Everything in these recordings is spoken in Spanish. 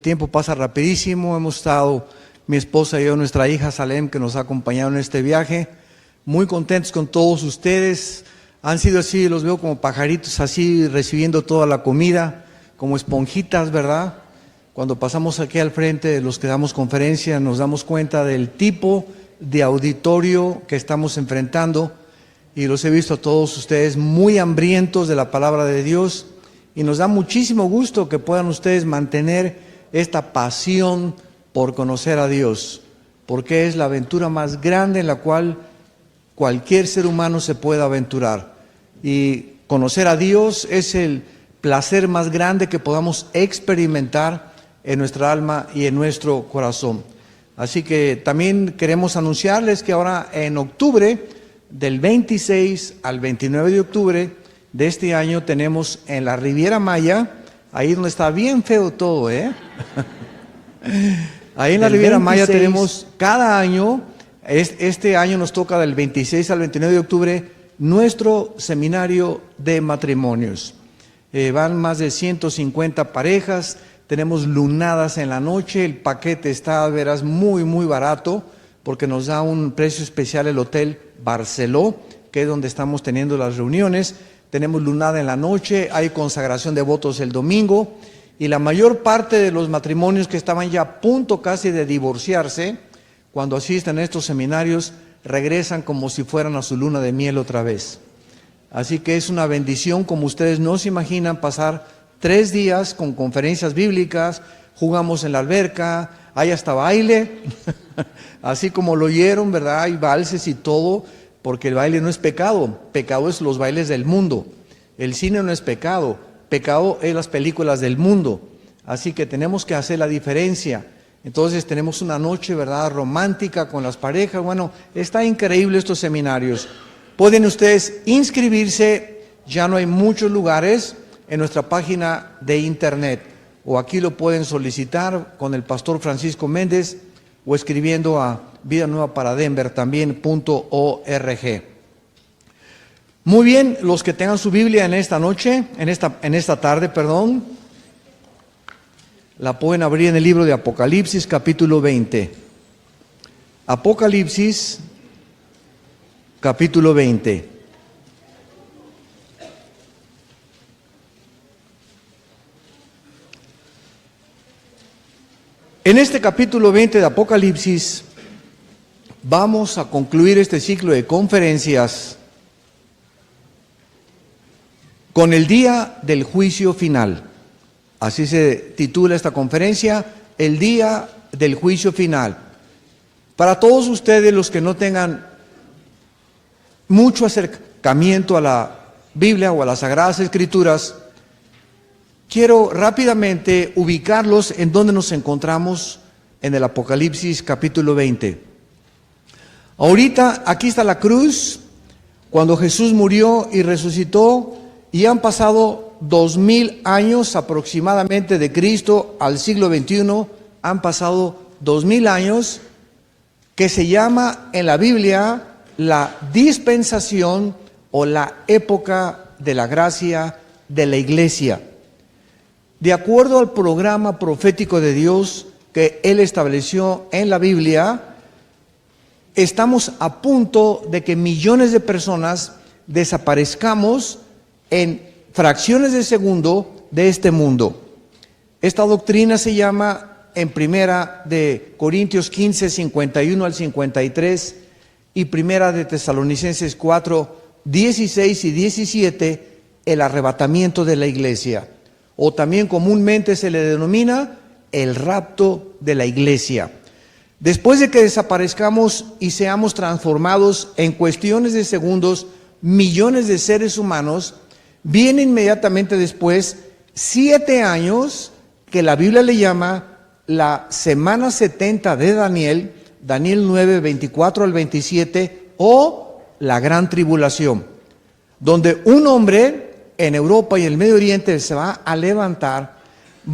El tiempo pasa rapidísimo. Hemos estado, mi esposa y yo, nuestra hija Salem, que nos ha acompañado en este viaje, muy contentos con todos ustedes. Han sido así, los veo como pajaritos así, recibiendo toda la comida, como esponjitas, ¿verdad? Cuando pasamos aquí al frente de los que damos conferencia, nos damos cuenta del tipo de auditorio que estamos enfrentando, y los he visto a todos ustedes muy hambrientos de la palabra de Dios, y nos da muchísimo gusto que puedan ustedes mantener esta pasión por conocer a Dios, porque es la aventura más grande en la cual cualquier ser humano se puede aventurar. Y conocer a Dios es el placer más grande que podamos experimentar en nuestra alma y en nuestro corazón. Así que también queremos anunciarles que ahora en octubre, del 26 al 29 de octubre de este año, tenemos en la Riviera Maya, ahí donde está bien feo todo, ahí en la Riviera Maya tenemos cada año, este año nos toca del 26 al 29 de octubre, nuestro seminario de matrimonios. Van más de 150 parejas, tenemos lunadas en la noche, el paquete está, verás, muy barato, porque nos da un precio especial el Hotel Barceló, que es donde estamos teniendo las reuniones. Tenemos lunada en la noche, hay consagración de votos el domingo, y la mayor parte de los matrimonios que estaban ya a punto casi de divorciarse, cuando asisten a estos seminarios, regresan como si fueran a su luna de miel otra vez. Así que es una bendición, como ustedes no se imaginan, pasar 3 días con conferencias bíblicas, jugamos en la alberca, hay hasta baile, así como lo oyeron, ¿verdad? Hay valses y todo, porque el baile no es pecado, pecado es los bailes del mundo. El cine no es pecado, pecado es las películas del mundo. Así que tenemos que hacer la diferencia. Entonces tenemos una noche, ¿verdad?, romántica con las parejas. Bueno, está increíble estos seminarios. Pueden ustedes inscribirse, ya no hay muchos lugares, en nuestra página de internet. O aquí lo pueden solicitar con el pastor Francisco Méndez, o escribiendo a Vida Nueva para Denver también.org. Muy bien, los que tengan su Biblia en esta noche, en esta tarde, la pueden abrir en el libro de Apocalipsis, capítulo 20. Apocalipsis, capítulo 20. En este capítulo 20 de Apocalipsis vamos a concluir este ciclo de conferencias con el día del juicio final. Así se titula esta conferencia, el día del juicio final. Para todos ustedes, los que no tengan mucho acercamiento a la Biblia o a las Sagradas Escrituras, quiero rápidamente ubicarlos en donde nos encontramos en el Apocalipsis capítulo 20. Ahorita, aquí está la cruz, cuando Jesús murió y resucitó, y han pasado 2000 años aproximadamente de Cristo al siglo XXI, han pasado 2000 años, que se llama en la Biblia la dispensación o la época de la gracia de la iglesia. De acuerdo al programa profético de Dios que Él estableció en la Biblia, estamos a punto de que millones de personas desaparezcamos en fracciones de segundo de este mundo. Esta doctrina se llama en Primera de Corintios 15, 51 al 53 y Primera de Tesalonicenses 4, 16 y 17, el arrebatamiento de la iglesia. O también comúnmente se le denomina el rapto de la iglesia. Después de que desaparezcamos y seamos transformados en cuestiones de segundos, millones de seres humanos, viene inmediatamente después 7 años que la Biblia le llama la semana 70 de Daniel, Daniel 9, 24 al 27, o la gran tribulación, donde un hombre en Europa y el Medio Oriente se va a levantar,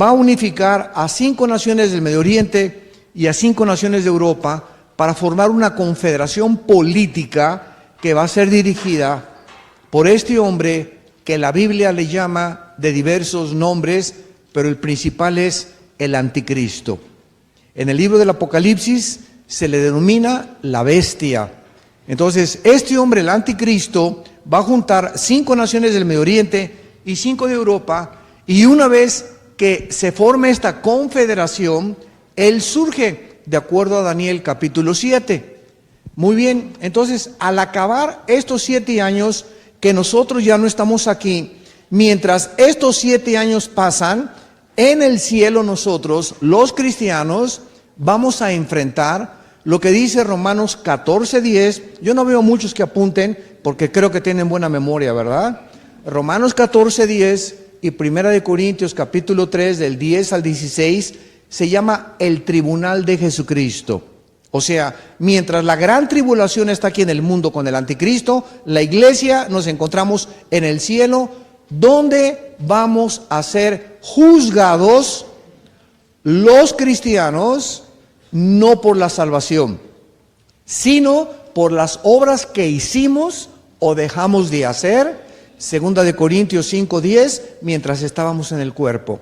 va a unificar a 5 naciones del Medio Oriente y a 5 naciones de Europa para formar una confederación política que va a ser dirigida por este hombre que la Biblia le llama de diversos nombres, pero el principal es el anticristo. En el libro del Apocalipsis se le denomina la bestia. Entonces, este hombre, el anticristo, va a juntar 5 naciones del Medio Oriente y 5 de Europa, y una vez que se forme esta confederación, él surge de acuerdo a Daniel capítulo 7. Muy bien, entonces al acabar estos 7 años que nosotros ya no estamos aquí, mientras estos 7 años pasan, en el cielo nosotros, los cristianos, vamos a enfrentar lo que dice Romanos 14:10. Yo no veo muchos que apunten porque creo que tienen buena memoria, ¿verdad? Romanos 14:10 y 1 de Corintios capítulo 3 del 10 al 16 se llama el tribunal de Jesucristo. O sea, mientras la gran tribulación está aquí en el mundo con el anticristo, la iglesia nos encontramos en el cielo, donde vamos a ser juzgados los cristianos, no por la salvación, sino por las obras que hicimos o dejamos de hacer, 2 de Corintios 5:10, mientras estábamos en el cuerpo.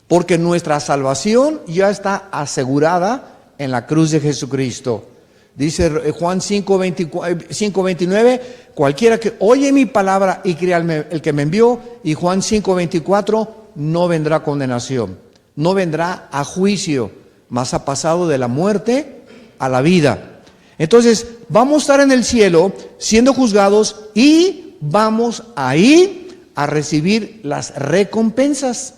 Porque nuestra salvación ya está asegurada en la cruz de Jesucristo. Dice Juan 5:29, cualquiera que oye mi palabra y crea el que me envió, y Juan 5:24, no vendrá condenación, no vendrá a juicio, mas ha pasado de la muerte a la vida. Entonces, vamos a estar en el cielo siendo juzgados y vamos a ir a recibir las recompensas.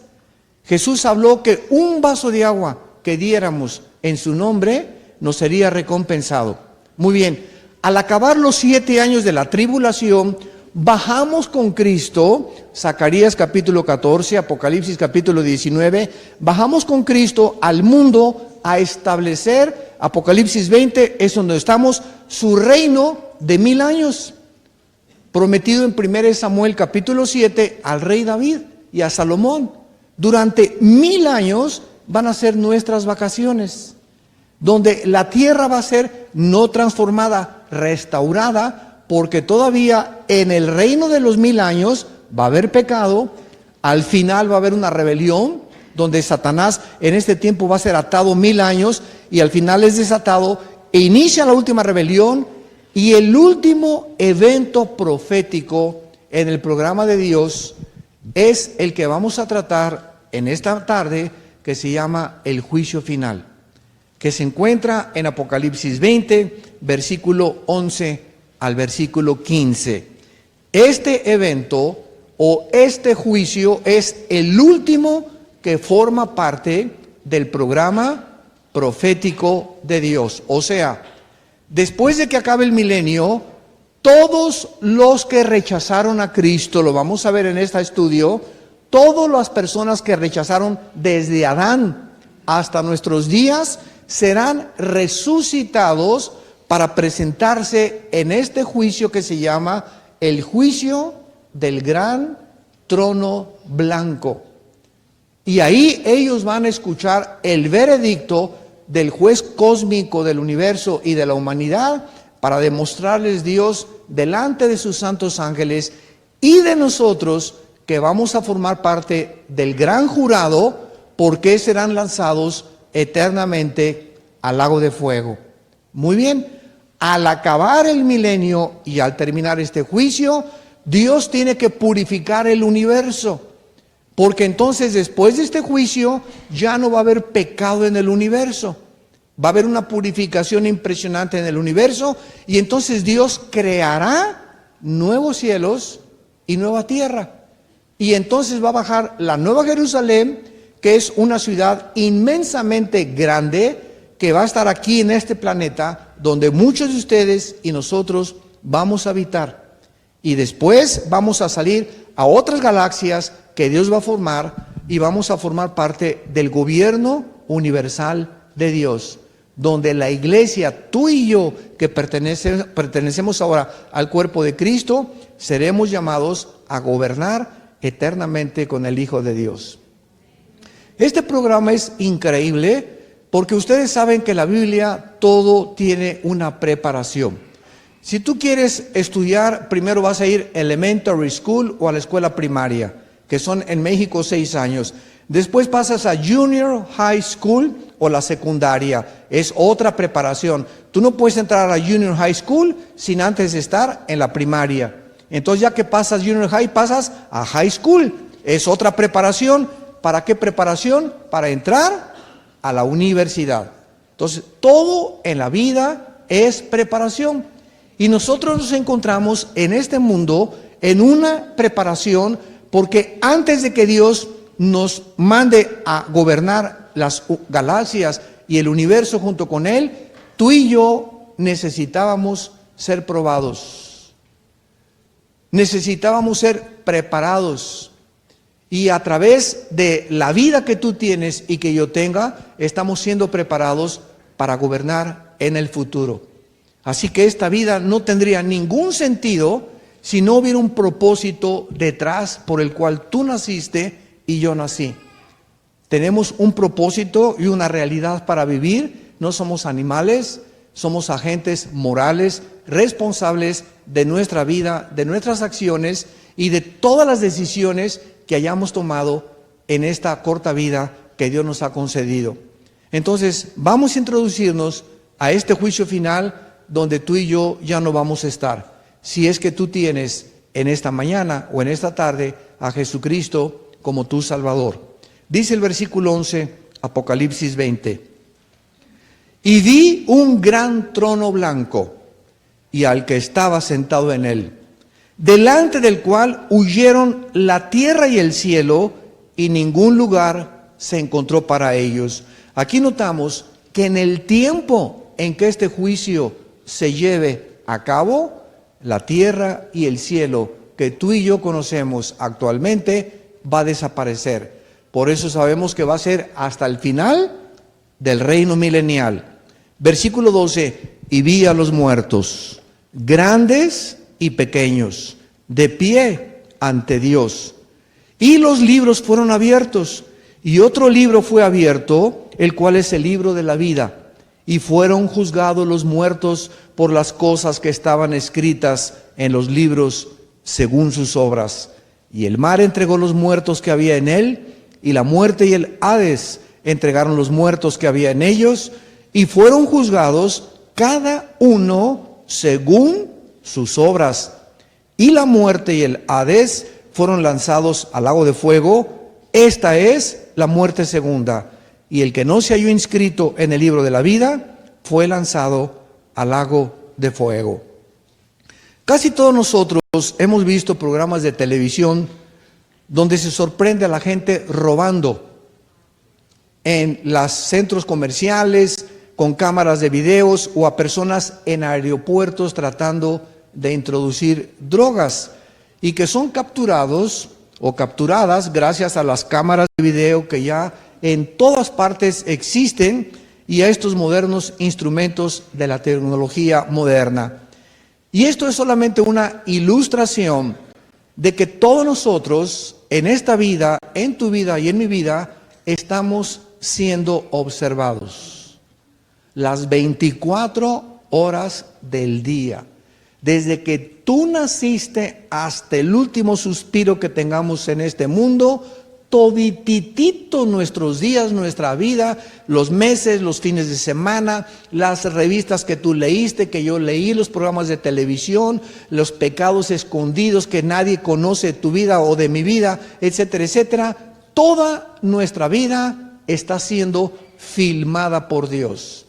Jesús habló que un vaso de agua que diéramos en su nombre nos sería recompensado. Muy bien, al acabar los 7 años de la tribulación, bajamos con Cristo, Zacarías capítulo 14, Apocalipsis capítulo 19, bajamos con Cristo al mundo a establecer, Apocalipsis 20 es donde estamos, su reino de 1000 años, prometido en 1 Samuel capítulo 7 al rey David y a Salomón. Durante 1000 años van a ser nuestras vacaciones, donde la tierra va a ser no transformada, restaurada, porque todavía en el reino de los 1000 años va a haber pecado, al final va a haber una rebelión, donde Satanás en este tiempo va a ser atado 1000 años, y al final es desatado, e inicia la última rebelión, y el último evento profético en el programa de Dios es el que vamos a tratar en esta tarde, que se llama el juicio final, que se encuentra en Apocalipsis 20, versículo 11 al versículo 15. Este evento o este juicio es el último que forma parte del programa profético de Dios. O sea, después de que acabe el milenio, todos los que rechazaron a Cristo, lo vamos a ver en este estudio, todas las personas que rechazaron desde Adán hasta nuestros días, serán resucitados para presentarse en este juicio que se llama el juicio del gran trono blanco. Y ahí ellos van a escuchar el veredicto del juez cósmico del universo y de la humanidad, para demostrarles Dios delante de sus santos ángeles y de nosotros, que vamos a formar parte del gran jurado, porque serán lanzados eternamente al lago de fuego. Muy bien, al acabar el milenio y al terminar este juicio, Dios tiene que purificar el universo, porque entonces después de este juicio ya no va a haber pecado en el universo. Va a haber una purificación impresionante en el universo, y entonces Dios creará nuevos cielos y nueva tierra. Y entonces va a bajar la Nueva Jerusalén, que es una ciudad inmensamente grande, que va a estar aquí en este planeta, donde muchos de ustedes y nosotros vamos a habitar. Y después vamos a salir a otras galaxias que Dios va a formar, y vamos a formar parte del gobierno universal de Dios, donde la iglesia, tú y yo, que pertenecemos ahora al cuerpo de Cristo, seremos llamados a gobernar eternamente con el Hijo de Dios. Este programa es increíble, porque ustedes saben que la Biblia todo tiene una preparación. Si tú quieres estudiar, primero vas a ir elementary school o a la escuela primaria, que son en México 6 años. Después pasas a Junior High School o la secundaria. Es otra preparación. Tú no puedes entrar a Junior High School sin antes estar en la primaria. Entonces ya que pasas Junior High, pasas a High School. Es otra preparación. ¿Para qué preparación? Para entrar a la universidad. Entonces todo en la vida es preparación. Y nosotros nos encontramos en este mundo en una preparación, porque antes de que Dios nos mande a gobernar las galaxias y el universo junto con Él, tú y yo necesitábamos ser probados. Necesitábamos ser preparados. Y a través de la vida que tú tienes y que yo tenga, estamos siendo preparados para gobernar en el futuro. Así que esta vida no tendría ningún sentido si no hubiera un propósito detrás por el cual tú naciste y yo nací. Tenemos un propósito y una realidad para vivir. No somos animales, somos agentes morales, responsables de nuestra vida, de nuestras acciones y de todas las decisiones que hayamos tomado en esta corta vida que Dios nos ha concedido. Entonces, vamos a introducirnos a este juicio final donde tú y yo ya no vamos a estar. Si es que tú tienes en esta mañana o en esta tarde a Jesucristo como tu Salvador. Dice el versículo 11, Apocalipsis 20. Y vi un gran trono blanco y al que estaba sentado en él, delante del cual huyeron la tierra y el cielo, y ningún lugar se encontró para ellos. Aquí notamos que en el tiempo en que este juicio se lleve a cabo, la tierra y el cielo que tú y yo conocemos actualmente va a desaparecer. Por eso sabemos que va a ser hasta el final del reino milenial. Versículo 12, y vi a los muertos, grandes y pequeños, de pie ante Dios. Y los libros fueron abiertos, y otro libro fue abierto, el cual es el libro de la vida. Y fueron juzgados los muertos por las cosas que estaban escritas en los libros según sus obras. Y el mar entregó los muertos que había en él, y la muerte y el Hades entregaron los muertos que había en ellos, y fueron juzgados cada uno según sus obras. Y la muerte y el Hades fueron lanzados al lago de fuego. Esta es la muerte segunda. Y el que no se halló inscrito en el libro de la vida fue lanzado al lago de fuego. Casi todos nosotros hemos visto programas de televisión donde se sorprende a la gente robando en los centros comerciales, con cámaras de videos, o a personas en aeropuertos tratando de introducir drogas, y que son capturados o capturadas gracias a las cámaras de video que ya en todas partes existen, y a estos modernos instrumentos de la tecnología moderna. Y esto es solamente una ilustración de que todos nosotros en esta vida, en tu vida y en mi vida, estamos siendo observados las 24 horas del día. Desde que tú naciste hasta el último suspiro que tengamos en este mundo, todititito nuestros días, nuestra vida, los meses, los fines de semana, las revistas que tú leíste, que yo leí, los programas de televisión, los pecados escondidos que nadie conoce de tu vida o de mi vida, etcétera, etcétera. Toda nuestra vida está siendo filmada por Dios.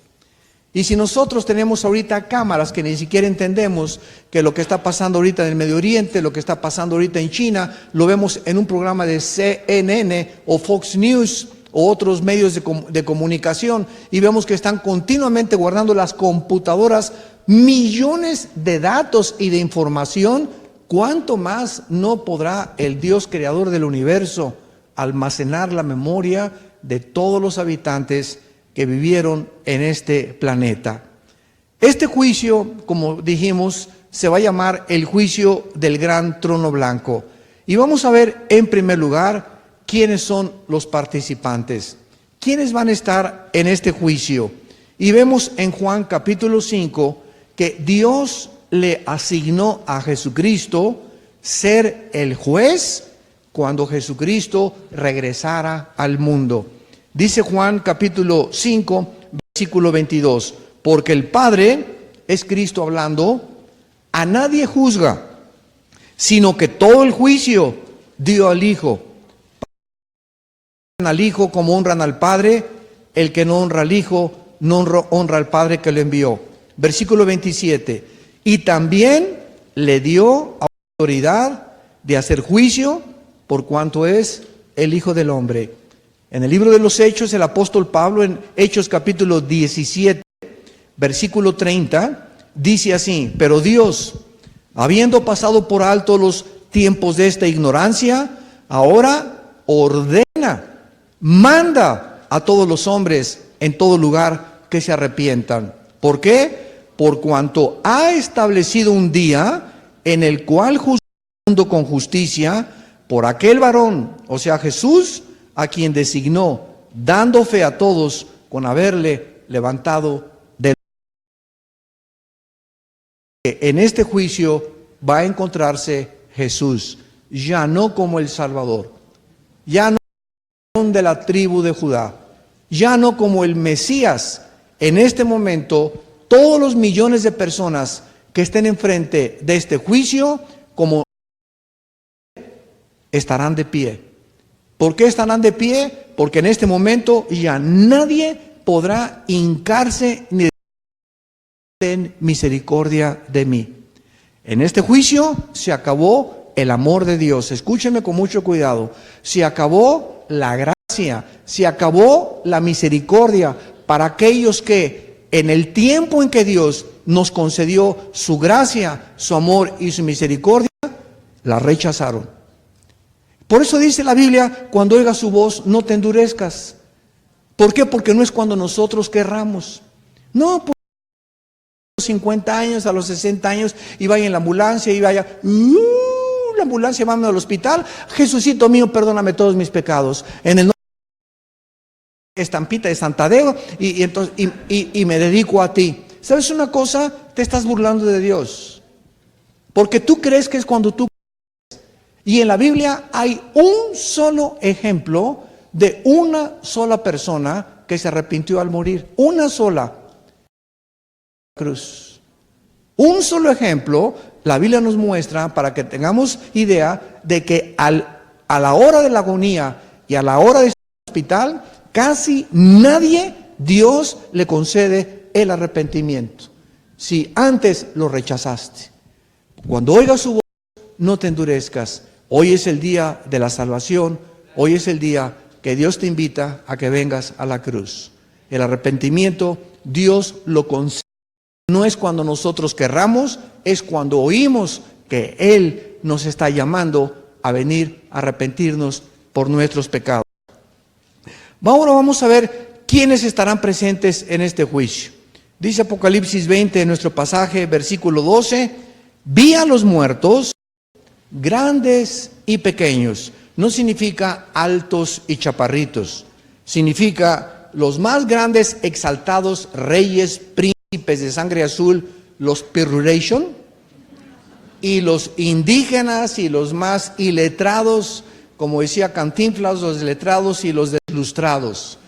Y si nosotros tenemos ahorita cámaras que ni siquiera entendemos que lo que está pasando ahorita en el Medio Oriente, lo que está pasando ahorita en China, lo vemos en un programa de CNN o Fox News o otros medios de comunicación, y vemos que están continuamente guardando las computadoras millones de datos y de información, ¿cuánto más no podrá el Dios creador del universo almacenar la memoria de todos los habitantes que vivieron en este planeta? Este juicio, como dijimos, se va a llamar el juicio del gran trono blanco. Y vamos a ver en primer lugar quiénes son los participantes, quiénes van a estar en este juicio. Y vemos en Juan capítulo 5 que Dios le asignó a Jesucristo ser el juez cuando Jesucristo regresara al mundo. Dice Juan capítulo 5, versículo 22, porque el Padre, es Cristo hablando, a nadie juzga, sino que todo el juicio dio al Hijo. Al Hijo como honran al Padre, el que no honra al Hijo no honra al Padre que lo envió. Versículo 27, y también le dio autoridad de hacer juicio por cuanto es el Hijo del Hombre. En el libro de los Hechos, el apóstol Pablo, en Hechos capítulo 17, versículo 30, dice así: pero Dios, habiendo pasado por alto los tiempos de esta ignorancia, ahora ordena, manda a todos los hombres en todo lugar que se arrepientan. ¿Por qué? Por cuanto ha establecido un día en el cual juzgará al mundo con justicia por aquel varón, o sea Jesús, a quien designó, dando fe a todos con haberle levantado del... En este juicio va a encontrarse Jesús, ya no como el Salvador, ya no de la tribu de Judá, ya no como el Mesías. En este momento, todos los millones de personas que estén enfrente de este juicio, como estarán de pie. ¿Por qué estarán de pie? Porque en este momento ya nadie podrá hincarse ni ten misericordia de mí. En este juicio se acabó el amor de Dios. Escúcheme con mucho cuidado. Se acabó la gracia, se acabó la misericordia para aquellos que en el tiempo en que Dios nos concedió su gracia, su amor y su misericordia, la rechazaron. Por eso dice la Biblia, cuando oigas su voz, no te endurezcas. ¿Por qué? Porque no es cuando nosotros querramos. No, pues a los 50 años, a los 60 años, y vaya en la ambulancia, y vaya, la ambulancia, vámonos al hospital. Jesucito mío, perdóname todos mis pecados. En el nombre de estampita de Santadeo, y me dedico a ti. ¿Sabes una cosa? Te estás burlando de Dios. Porque tú crees que es cuando tú... Y en la Biblia hay un solo ejemplo de una sola persona que se arrepintió al morir. Una sola. Cruz. Un solo ejemplo, la Biblia nos muestra para que tengamos idea de que a la hora de la agonía y a la hora de estar en el hospital, casi nadie Dios le concede el arrepentimiento. Si antes lo rechazaste. Cuando oigas su voz, no te endurezcas. Hoy es el día de la salvación. Hoy es el día que Dios te invita a que vengas a la cruz. El arrepentimiento, Dios lo concede. No es cuando nosotros querramos, es cuando oímos que Él nos está llamando a venir a arrepentirnos por nuestros pecados. Ahora vamos a ver quiénes estarán presentes en este juicio. Dice Apocalipsis 20 en nuestro pasaje, versículo 12, vi a los muertos, grandes y pequeños. No significa altos y chaparritos, significa los más grandes, exaltados, reyes, príncipes de sangre azul, los Piruration, y los indígenas y los más iletrados, como decía Cantinflas, los letrados y los deslustrados.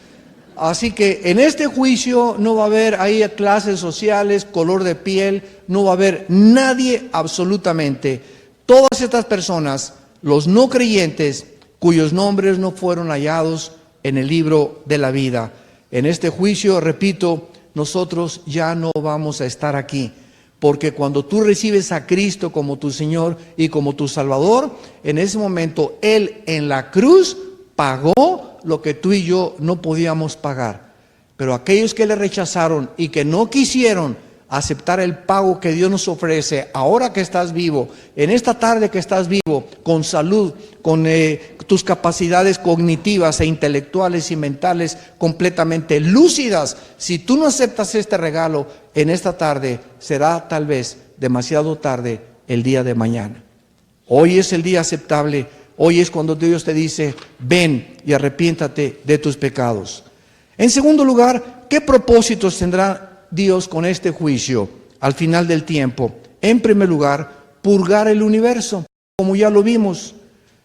Así que en este juicio no va a haber ahí clases sociales, color de piel, no va a haber nadie absolutamente. Todas estas personas, los no creyentes, cuyos nombres no fueron hallados en el libro de la vida. En este juicio, repito, nosotros ya no vamos a estar aquí. Porque cuando tú recibes a Cristo como tu Señor y como tu Salvador, en ese momento Él en la cruz pagó lo que tú y yo no podíamos pagar. Pero aquellos que le rechazaron y que no quisieron aceptar el pago que Dios nos ofrece, ahora que estás vivo, en esta tarde que estás vivo, con salud, con tus capacidades cognitivas e intelectuales y mentales completamente lúcidas, si tú no aceptas este regalo en esta tarde, será tal vez demasiado tarde el día de mañana. Hoy es el día aceptable, hoy es cuando Dios te dice, ven y arrepiéntate de tus pecados. En segundo lugar, ¿qué propósitos tendrá Dios con este juicio al final del tiempo? En primer lugar, purgar el universo, como ya lo vimos.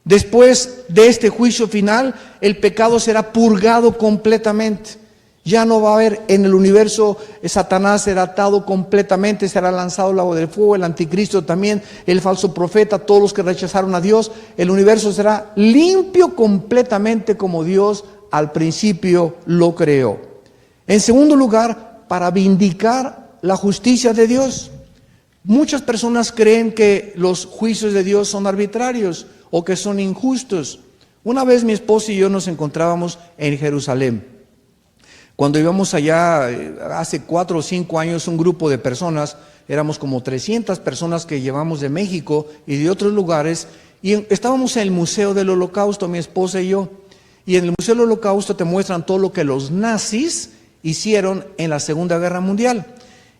Después de este juicio final, el pecado será purgado completamente. Ya no va a haber en el universo, Satanás será atado completamente, será lanzado al lago del fuego, el anticristo también, el falso profeta, todos los que rechazaron a Dios. El universo será limpio completamente como Dios al principio lo creó. En segundo lugar, para vindicar la justicia de Dios. Muchas personas creen que los juicios de Dios son arbitrarios o que son injustos. Una vez mi esposa y yo nos encontrábamos en Jerusalén. Cuando íbamos allá, hace 4 o 5 años, un grupo de personas, éramos como 300 personas que llevamos de México y de otros lugares, y estábamos en el Museo del Holocausto, mi esposa y yo, y en el Museo del Holocausto te muestran todo lo que los nazis hicieron en la Segunda Guerra Mundial.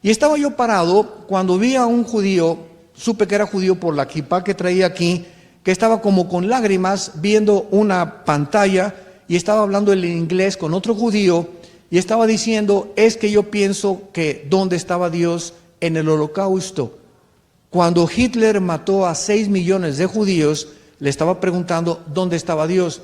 Y estaba yo parado cuando vi a un judío, supe que era judío por la kipá que traía aquí, que estaba como con lágrimas viendo una pantalla y estaba hablando en inglés con otro judío. Y estaba diciendo, es que yo pienso que ¿dónde estaba Dios en el Holocausto? Cuando Hitler mató a 6 millones de judíos, le estaba preguntando ¿dónde estaba Dios?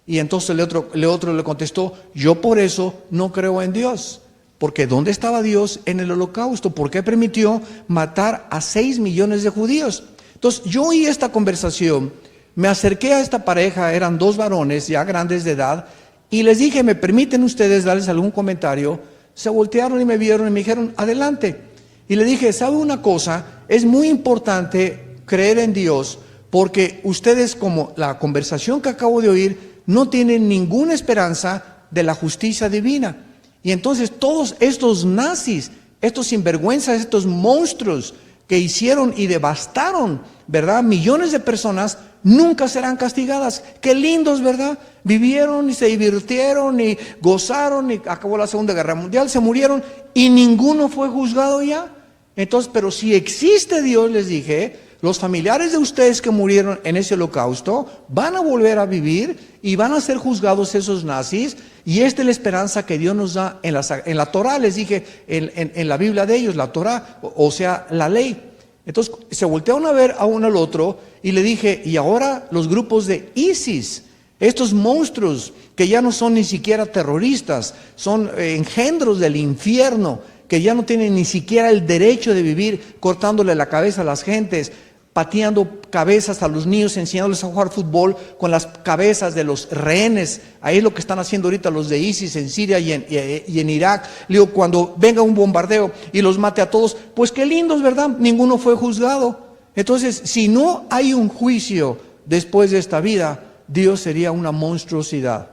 Y entonces el otro le contestó, yo por eso no creo en Dios. Porque ¿dónde estaba Dios en el Holocausto? ¿Por qué permitió matar a 6 millones de judíos? Entonces yo oí esta conversación, me acerqué a esta pareja, eran 2 varones ya grandes de edad, y les dije, ¿me permiten ustedes darles algún comentario? Se voltearon y me vieron y me dijeron, adelante. Y le dije, ¿sabe una cosa? Es muy importante creer en Dios, porque ustedes, como la conversación que acabo de oír, no tienen ninguna esperanza de la justicia divina. Y entonces todos estos nazis, estos sinvergüenzas, estos monstruos que hicieron y devastaron, ¿verdad?, millones de personas, nunca serán castigadas. Qué lindos, ¿verdad? Vivieron y se divirtieron y gozaron y acabó la Segunda Guerra Mundial, se murieron y ninguno fue juzgado ya. Entonces, pero si existe Dios, les dije, los familiares de ustedes que murieron en ese holocausto van a volver a vivir y van a ser juzgados esos nazis, y esta es la esperanza que Dios nos da en la Torah, les dije, en la Biblia de ellos, la Torah, o sea, la ley. Entonces se voltearon a ver a uno al otro y le dije, y ahora los grupos de ISIS, estos monstruos que ya no son ni siquiera terroristas, son engendros del infierno, que ya no tienen ni siquiera el derecho de vivir cortándole la cabeza a las gentes, pateando cabezas a los niños, enseñándoles a jugar fútbol con las cabezas de los rehenes. Ahí es lo que están haciendo ahorita los de ISIS en Siria y en Irak. Le digo, cuando venga un bombardeo y los mate a todos, pues qué lindos, ¿verdad? Ninguno fue juzgado. Entonces, si no hay un juicio después de esta vida, Dios sería una monstruosidad.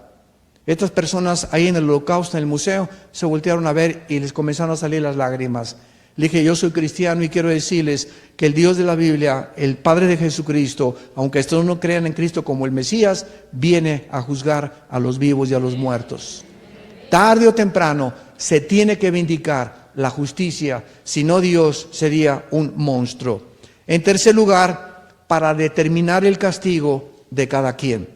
Estas personas ahí en el Holocausto, en el museo, se voltearon a ver y les comenzaron a salir las lágrimas. Le dije, yo soy cristiano y quiero decirles que el Dios de la Biblia, el Padre de Jesucristo, aunque estos no crean en Cristo como el Mesías, viene a juzgar a los vivos y a los muertos. Tarde o temprano se tiene que vindicar la justicia, si no Dios sería un monstruo. En tercer lugar, para determinar el castigo de cada quien.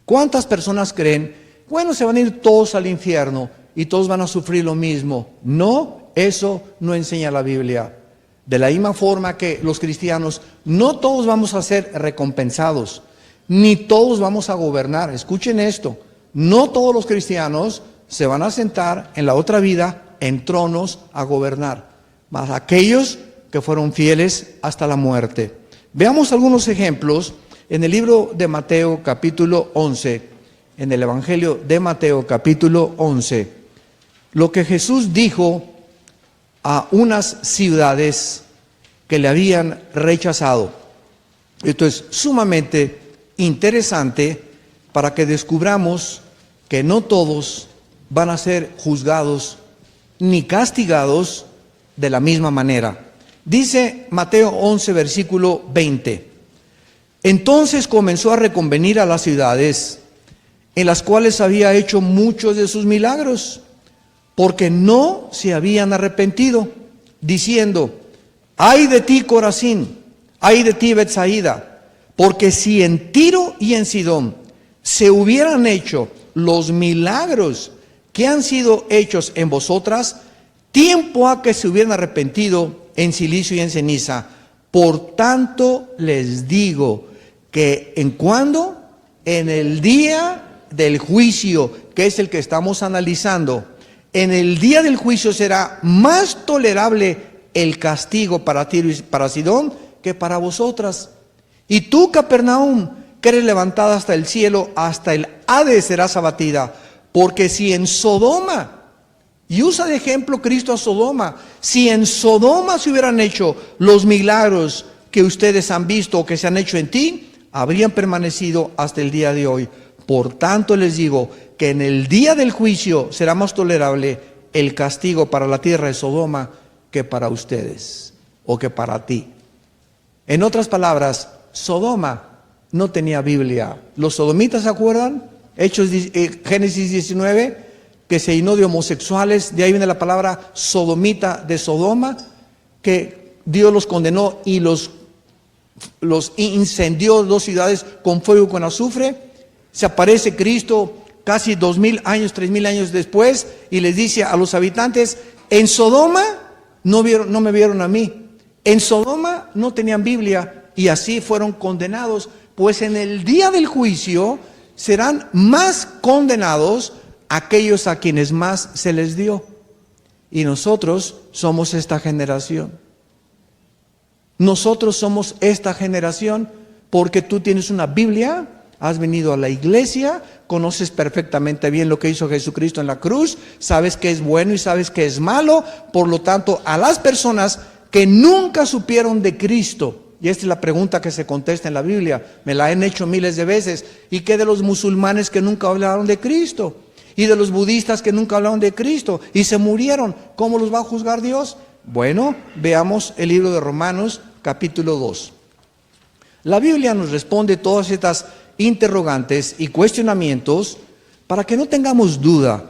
¿Cuántas personas creen, bueno, se van a ir todos al infierno y todos van a sufrir lo mismo? No. Eso no enseña la Biblia. De la misma forma que los cristianos, no todos vamos a ser recompensados, ni todos vamos a gobernar. Escuchen esto, no todos los cristianos se van a sentar en la otra vida en tronos a gobernar, mas aquellos que fueron fieles hasta la muerte. Veamos algunos ejemplos en el libro de Mateo capítulo 11, en el Evangelio de Mateo capítulo 11, lo que Jesús dijo a unas ciudades que le habían rechazado. Esto es sumamente interesante para que descubramos que no todos van a ser juzgados ni castigados de la misma manera. Dice Mateo 11, versículo 20. Entonces comenzó a reconvenir a las ciudades en las cuales había hecho muchos de sus milagros, porque no se habían arrepentido, diciendo, ay de ti Corazín, ay de ti Betsaida, porque si en Tiro y en Sidón se hubieran hecho los milagros que han sido hechos en vosotras, tiempo ha que se hubieran arrepentido en silicio y en ceniza. Por tanto les digo que en cuando, en el día del juicio, que es el que estamos analizando, en el día del juicio será más tolerable el castigo para Tiro y para Sidón que para vosotras. Y tú, Capernaum, que eres levantada hasta el cielo, hasta el Hades serás abatida. Porque si en Sodoma, y usa de ejemplo Cristo a Sodoma, si en Sodoma se hubieran hecho los milagros que ustedes han visto o que se han hecho en ti, habrían permanecido hasta el día de hoy. Por tanto les digo que en el día del juicio será más tolerable el castigo para la tierra de Sodoma que para ustedes o que para ti. En otras palabras, Sodoma no tenía Biblia. Los sodomitas, ¿se acuerdan? Génesis 19, que se llenó de homosexuales. De ahí viene la palabra sodomita de Sodoma, que Dios los condenó y los incendió 2 ciudades con fuego y con azufre. Se aparece Cristo casi 2000 años, 3000 años después y les dice a los habitantes: en Sodoma no me vieron a mí, en Sodoma no tenían Biblia, y así fueron condenados. Pues en el día del juicio serán más condenados aquellos a quienes más se les dio. Y nosotros somos esta generación. Nosotros somos esta generación porque tú tienes una Biblia, has venido a la iglesia, conoces perfectamente bien lo que hizo Jesucristo en la cruz, sabes que es bueno y sabes que es malo. Por lo tanto, a las personas que nunca supieron de Cristo, y esta es la pregunta que se contesta en la Biblia, me la han hecho miles de veces: ¿y qué de los musulmanes que nunca hablaron de Cristo? ¿Y de los budistas que nunca hablaron de Cristo y se murieron? ¿Cómo los va a juzgar Dios? Bueno, veamos el libro de Romanos, capítulo 2. La Biblia nos responde todas estas interrogantes y cuestionamientos para que no tengamos duda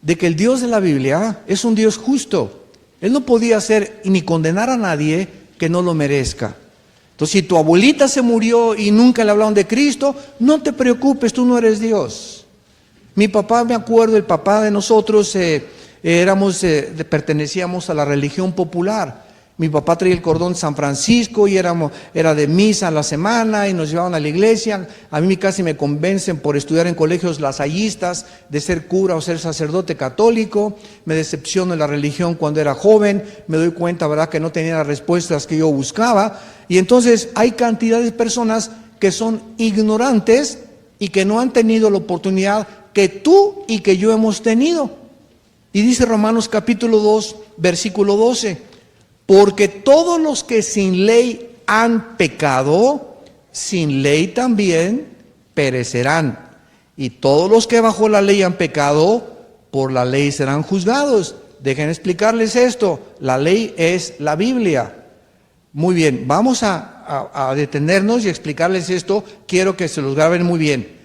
de que el Dios de la Biblia es un Dios justo. Él no podía hacer ni condenar a nadie que no lo merezca. Entonces, si tu abuelita se murió y nunca le hablaron de Cristo, no te preocupes, tú no eres Dios. Mi papá, me acuerdo, el papá de nosotros, pertenecíamos a la religión popular. Mi papá traía el cordón San Francisco y era de misa a la semana y nos llevaban a la iglesia. A mí casi me convencen por estudiar en colegios lasallistas de ser cura o ser sacerdote católico. Me decepciono en la religión cuando era joven. Me doy cuenta, ¿verdad?, que no tenía las respuestas que yo buscaba. Y entonces hay cantidad de personas que son ignorantes y que no han tenido la oportunidad que tú y que yo hemos tenido. Y dice Romanos capítulo 2, versículo 12: porque todos los que sin ley han pecado, sin ley también perecerán. Y todos los que bajo la ley han pecado, por la ley serán juzgados. Dejen explicarles esto. La ley es la Biblia. Muy bien, vamos a detenernos y explicarles esto. Quiero que se los graben muy bien.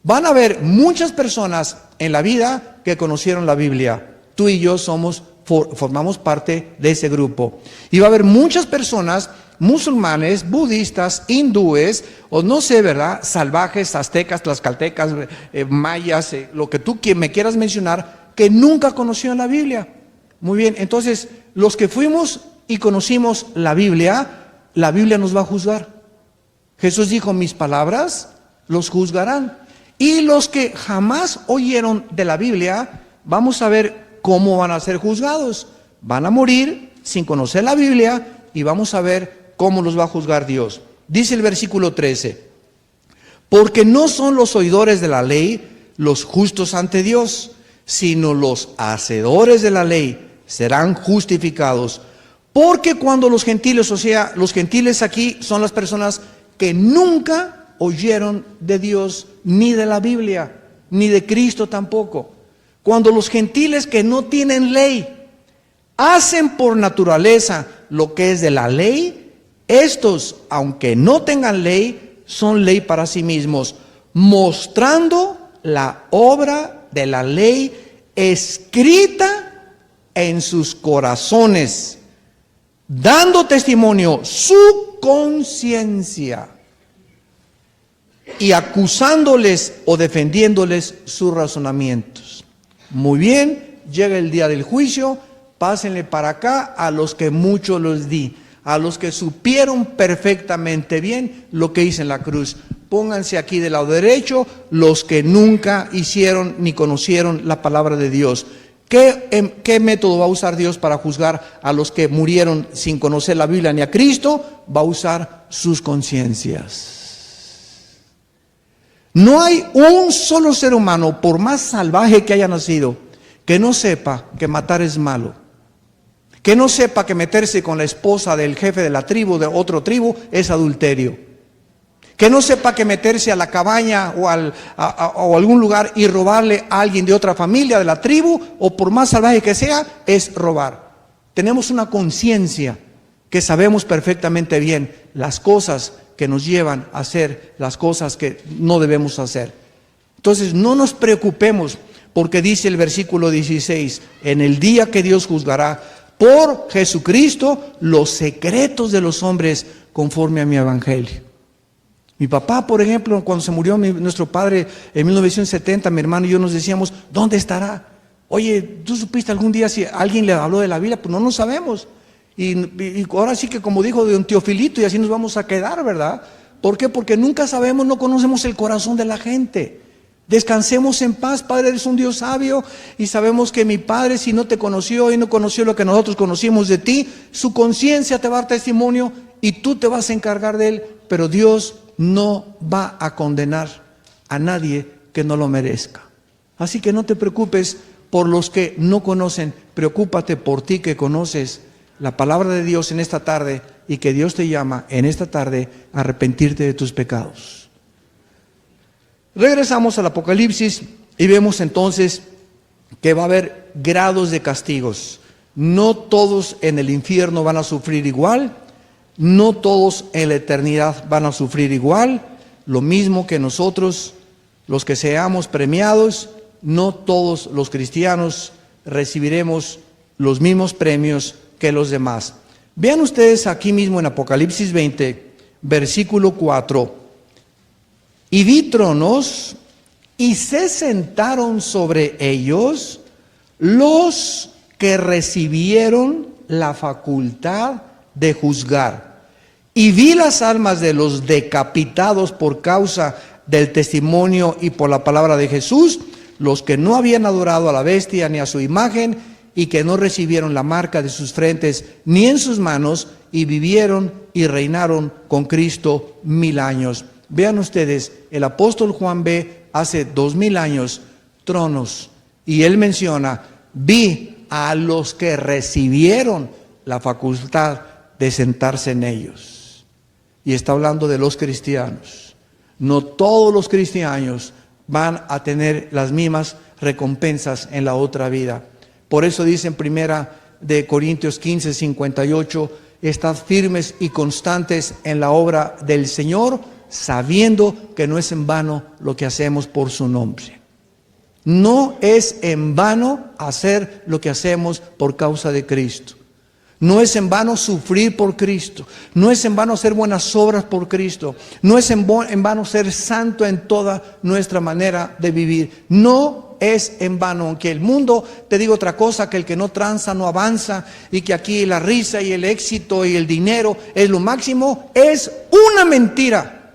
Van a haber muchas personas en la vida que conocieron la Biblia. Tú y yo formamos parte de ese grupo. Y va a haber muchas personas, musulmanes, budistas, hindúes, o no sé, ¿verdad?, salvajes, aztecas, tlaxcaltecas, mayas, lo que tú me quieras mencionar, que nunca conocieron la Biblia. Muy bien, entonces, los que fuimos y conocimos la Biblia nos va a juzgar. Jesús dijo: mis palabras los juzgarán. Y los que jamás oyeron de la Biblia, vamos a ver cómo van a ser juzgados. Van a morir sin conocer la Biblia y vamos a ver cómo los va a juzgar Dios. Dice el versículo 13: porque no son los oidores de la ley los justos ante Dios, sino los hacedores de la ley serán justificados. Porque cuando los gentiles, o sea, los gentiles aquí son las personas que nunca oyeron de Dios, ni de la Biblia, ni de Cristo tampoco. Cuando los gentiles que no tienen ley hacen por naturaleza lo que es de la ley, estos, aunque no tengan ley, son ley para sí mismos, mostrando la obra de la ley escrita en sus corazones, dando testimonio su conciencia y acusándoles o defendiéndoles sus razonamientos. Muy bien, llega el día del juicio, pásenle para acá a los que mucho los di, a los que supieron perfectamente bien lo que hice en la cruz. pónganse aquí del lado derecho los que nunca hicieron ni conocieron la palabra de Dios. ¿Qué método va a usar Dios para juzgar a los que murieron sin conocer la Biblia ni a Cristo? Va a usar sus conciencias. No hay un solo ser humano, por más salvaje que haya nacido, que no sepa que matar es malo. Que no sepa que meterse con la esposa del jefe de la tribu, de otra tribu, es adulterio. Que no sepa que meterse a la cabaña o a algún lugar y robarle a alguien de otra familia, de la tribu, o por más salvaje que sea, es robar. Tenemos una conciencia que sabemos perfectamente bien las cosas que nos llevan a hacer las cosas que no debemos hacer. Entonces no nos preocupemos, porque dice el versículo 16, en el día que Dios juzgará por Jesucristo los secretos de los hombres conforme a mi evangelio. Mi papá, por ejemplo, cuando se murió nuestro padre en 1970, mi hermano y yo nos decíamos, ¿dónde estará? Oye, ¿tú supiste algún día si alguien le habló de la Biblia? Pues no lo sabemos. Y ahora sí que, como dijo de un Teofilito, y así nos vamos a quedar, ¿verdad? ¿Por qué? Porque nunca sabemos, no conocemos el corazón de la gente. Descansemos en paz, Padre, eres un Dios sabio, y sabemos que mi Padre, si no te conoció y no conoció lo que nosotros conocimos de ti, su conciencia te va a dar testimonio y tú te vas a encargar de él, pero Dios no va a condenar a nadie que no lo merezca. Así que no te preocupes por los que no conocen, preocúpate por ti que conoces la palabra de Dios en esta tarde, y que Dios te llama en esta tarde a arrepentirte de tus pecados. Regresamos al Apocalipsis y vemos entonces que va a haber grados de castigos. No todos en el infierno van a sufrir igual, no todos en la eternidad van a sufrir igual, lo mismo que nosotros, los que seamos premiados, no todos los cristianos recibiremos los mismos premios que los demás. Vean ustedes aquí mismo en Apocalipsis 20, versículo 4. Y vi tronos, y se sentaron sobre ellos los que recibieron la facultad de juzgar. Y vi las almas de los decapitados por causa del testimonio y por la palabra de Jesús, los que no habían adorado a la bestia ni a su imagen, y que no recibieron la marca de sus frentes ni en sus manos, y vivieron y reinaron con Cristo 1000 años. Vean ustedes, el apóstol Juan ve hace 2000 años tronos, y él menciona, vi a los que recibieron la facultad de sentarse en ellos. Y está hablando de los cristianos. No todos los cristianos van a tener las mismas recompensas en la otra vida. Por eso dice en primera de Corintios 15, 58, estad firmes y constantes en la obra del Señor, sabiendo que no es en vano lo que hacemos por su nombre. No es en vano hacer lo que hacemos por causa de Cristo. No es en vano sufrir por Cristo. No es en vano hacer buenas obras por Cristo. No es en vano ser santo en toda nuestra manera de vivir. No es en vano, aunque el mundo te diga otra cosa, que el que no tranza no avanza, y que aquí la risa y el éxito y el dinero es lo máximo, es una mentira.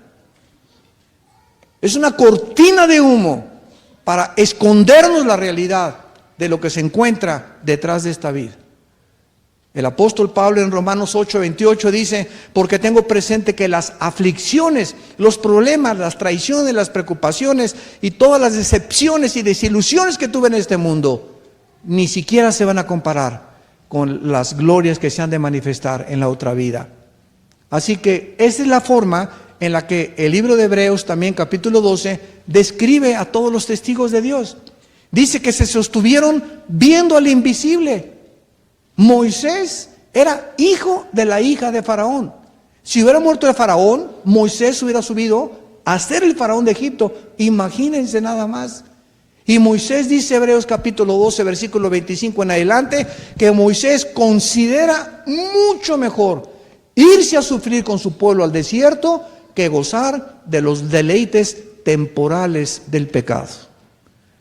Es una cortina de humo para escondernos la realidad de lo que se encuentra detrás de esta vida. El apóstol Pablo en Romanos 8:28 dice, porque tengo presente que las aflicciones, los problemas, las traiciones, las preocupaciones y todas las decepciones y desilusiones que tuve en este mundo, ni siquiera se van a comparar con las glorias que se han de manifestar en la otra vida. Así que esa es la forma en la que el libro de Hebreos, también capítulo 12, describe a todos los testigos de Dios. Dice que se sostuvieron viendo al invisible. Moisés era hijo de la hija de Faraón. Si hubiera muerto de Faraón, Moisés hubiera subido a ser el Faraón de Egipto. Imagínense nada más. Y Moisés dice, Hebreos capítulo 12, versículo 25 en adelante, que Moisés considera mucho mejor irse a sufrir con su pueblo al desierto que gozar de los deleites temporales del pecado.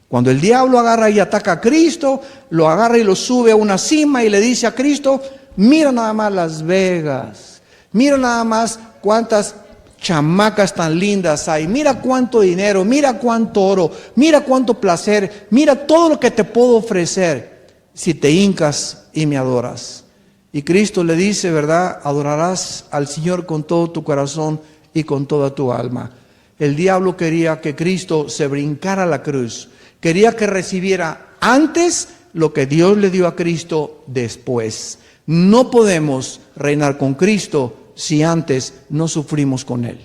Cuando el diablo agarra y ataca a Cristo, lo agarra y lo sube a una cima y le dice a Cristo, mira nada más Las Vegas, mira nada más cuántas chamacas tan lindas hay, mira cuánto dinero, mira cuánto oro, mira cuánto placer, mira todo lo que te puedo ofrecer si te hincas y me adoras. Y Cristo le dice, ¿verdad? Adorarás al Señor con todo tu corazón y con toda tu alma. El diablo quería que Cristo se brincara a la cruz, quería que recibiera antes lo que Dios le dio a Cristo después. No podemos reinar con Cristo si antes no sufrimos con Él.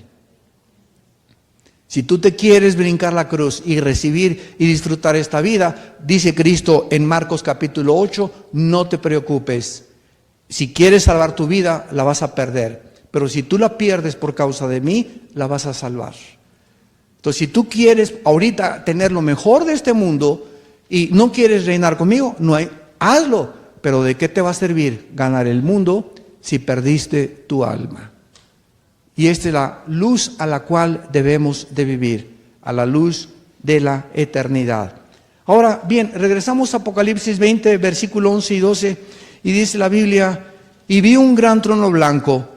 Si tú te quieres brincar la cruz y recibir y disfrutar esta vida, dice Cristo en Marcos capítulo 8, no te preocupes. Si quieres salvar tu vida, la vas a perder. Pero si tú la pierdes por causa de mí, la vas a salvar. Entonces, si tú quieres ahorita tener lo mejor de este mundo y no quieres reinar conmigo, hazlo. Pero ¿de qué te va a servir ganar el mundo si perdiste tu alma? Y esta es la luz a la cual debemos de vivir, a la luz de la eternidad. Ahora, bien, regresamos a Apocalipsis 20, versículo 11 y 12, y dice la Biblia, y vi un gran trono blanco,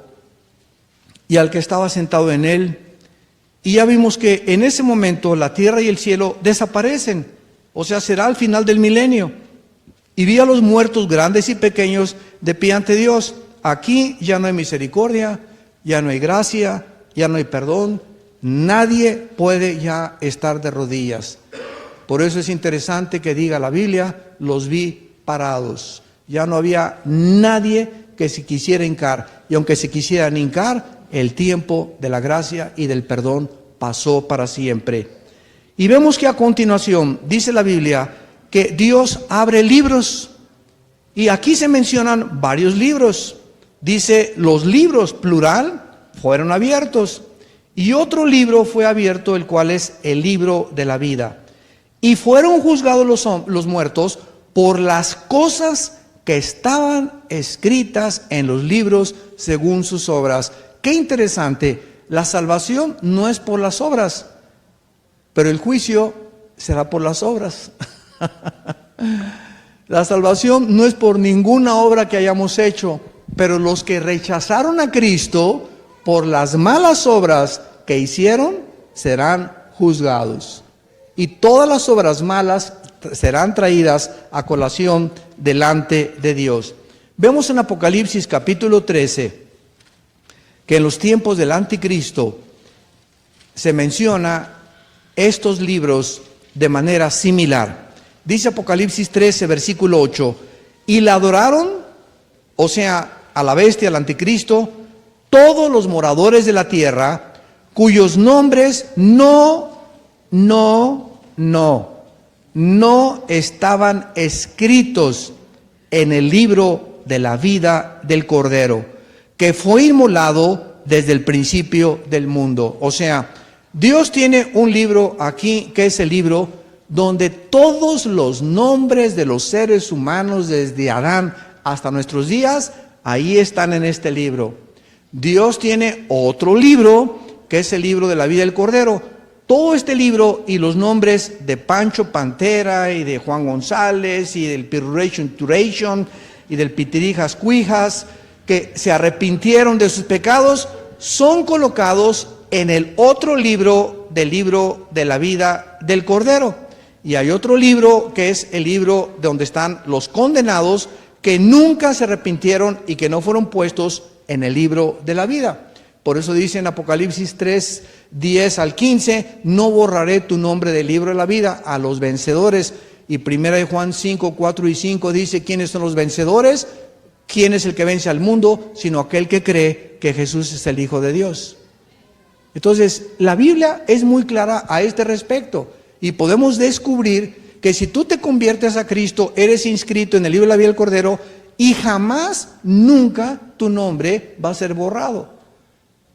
y al que estaba sentado en él, y ya vimos que en ese momento la tierra y el cielo desaparecen, o sea, será al final del milenio. Y vi a los muertos grandes y pequeños de pie ante Dios. Aquí ya no hay misericordia, ya no hay gracia, ya no hay perdón. Nadie puede ya estar de rodillas. Por eso es interesante que diga la Biblia, los vi parados. Ya no había nadie que se quisiera hincar. Y aunque se quisieran hincar, el tiempo de la gracia y del perdón pasó para siempre. Y vemos que a continuación dice la Biblia que Dios abre libros. Y aquí se mencionan varios libros. Dice, los libros, plural, fueron abiertos. Y otro libro fue abierto, el cual es el libro de la vida. Y fueron juzgados los muertos por las cosas que estaban escritas en los libros según sus obras. Qué interesante, la salvación no es por las obras, pero el juicio será por las obras. La salvación no es por ninguna obra que hayamos hecho, pero los que rechazaron a Cristo por las malas obras que hicieron serán juzgados. Y todas las obras malas serán traídas a colación delante de Dios. Vemos en Apocalipsis capítulo 13 que en los tiempos del anticristo se menciona estos libros de manera similar. Dice Apocalipsis 13, versículo 8, y la adoraron, o sea, a la bestia, al anticristo, todos los moradores de la tierra, cuyos nombres no estaban escritos en el libro de la vida del Cordero, que fue inmolado desde el principio del mundo. O sea, Dios tiene un libro aquí, que es el libro donde todos los nombres de los seres humanos, desde Adán hasta nuestros días, ahí están en este libro. Dios tiene otro libro, que es el libro de la vida del Cordero. Todo este libro y los nombres de Pancho Pantera y de Juan González y del Piruration Turation y del Pitirijas Cuijas, que se arrepintieron de sus pecados, son colocados en el otro libro, del libro de la vida del Cordero. Y hay otro libro que es el libro donde están los condenados que nunca se arrepintieron y que no fueron puestos en el libro de la vida. Por eso dice en Apocalipsis 3, 10 al 15, no borraré tu nombre del libro de la vida a los vencedores. Y 1 Juan 5, 4 y 5 dice, ¿quiénes son los vencedores? ¿Quién es el que vence al mundo? Sino aquel que cree que Jesús es el Hijo de Dios. Entonces, la Biblia es muy clara a este respecto. Y podemos descubrir que si tú te conviertes a Cristo, eres inscrito en el libro de la vida del Cordero y jamás, nunca tu nombre va a ser borrado.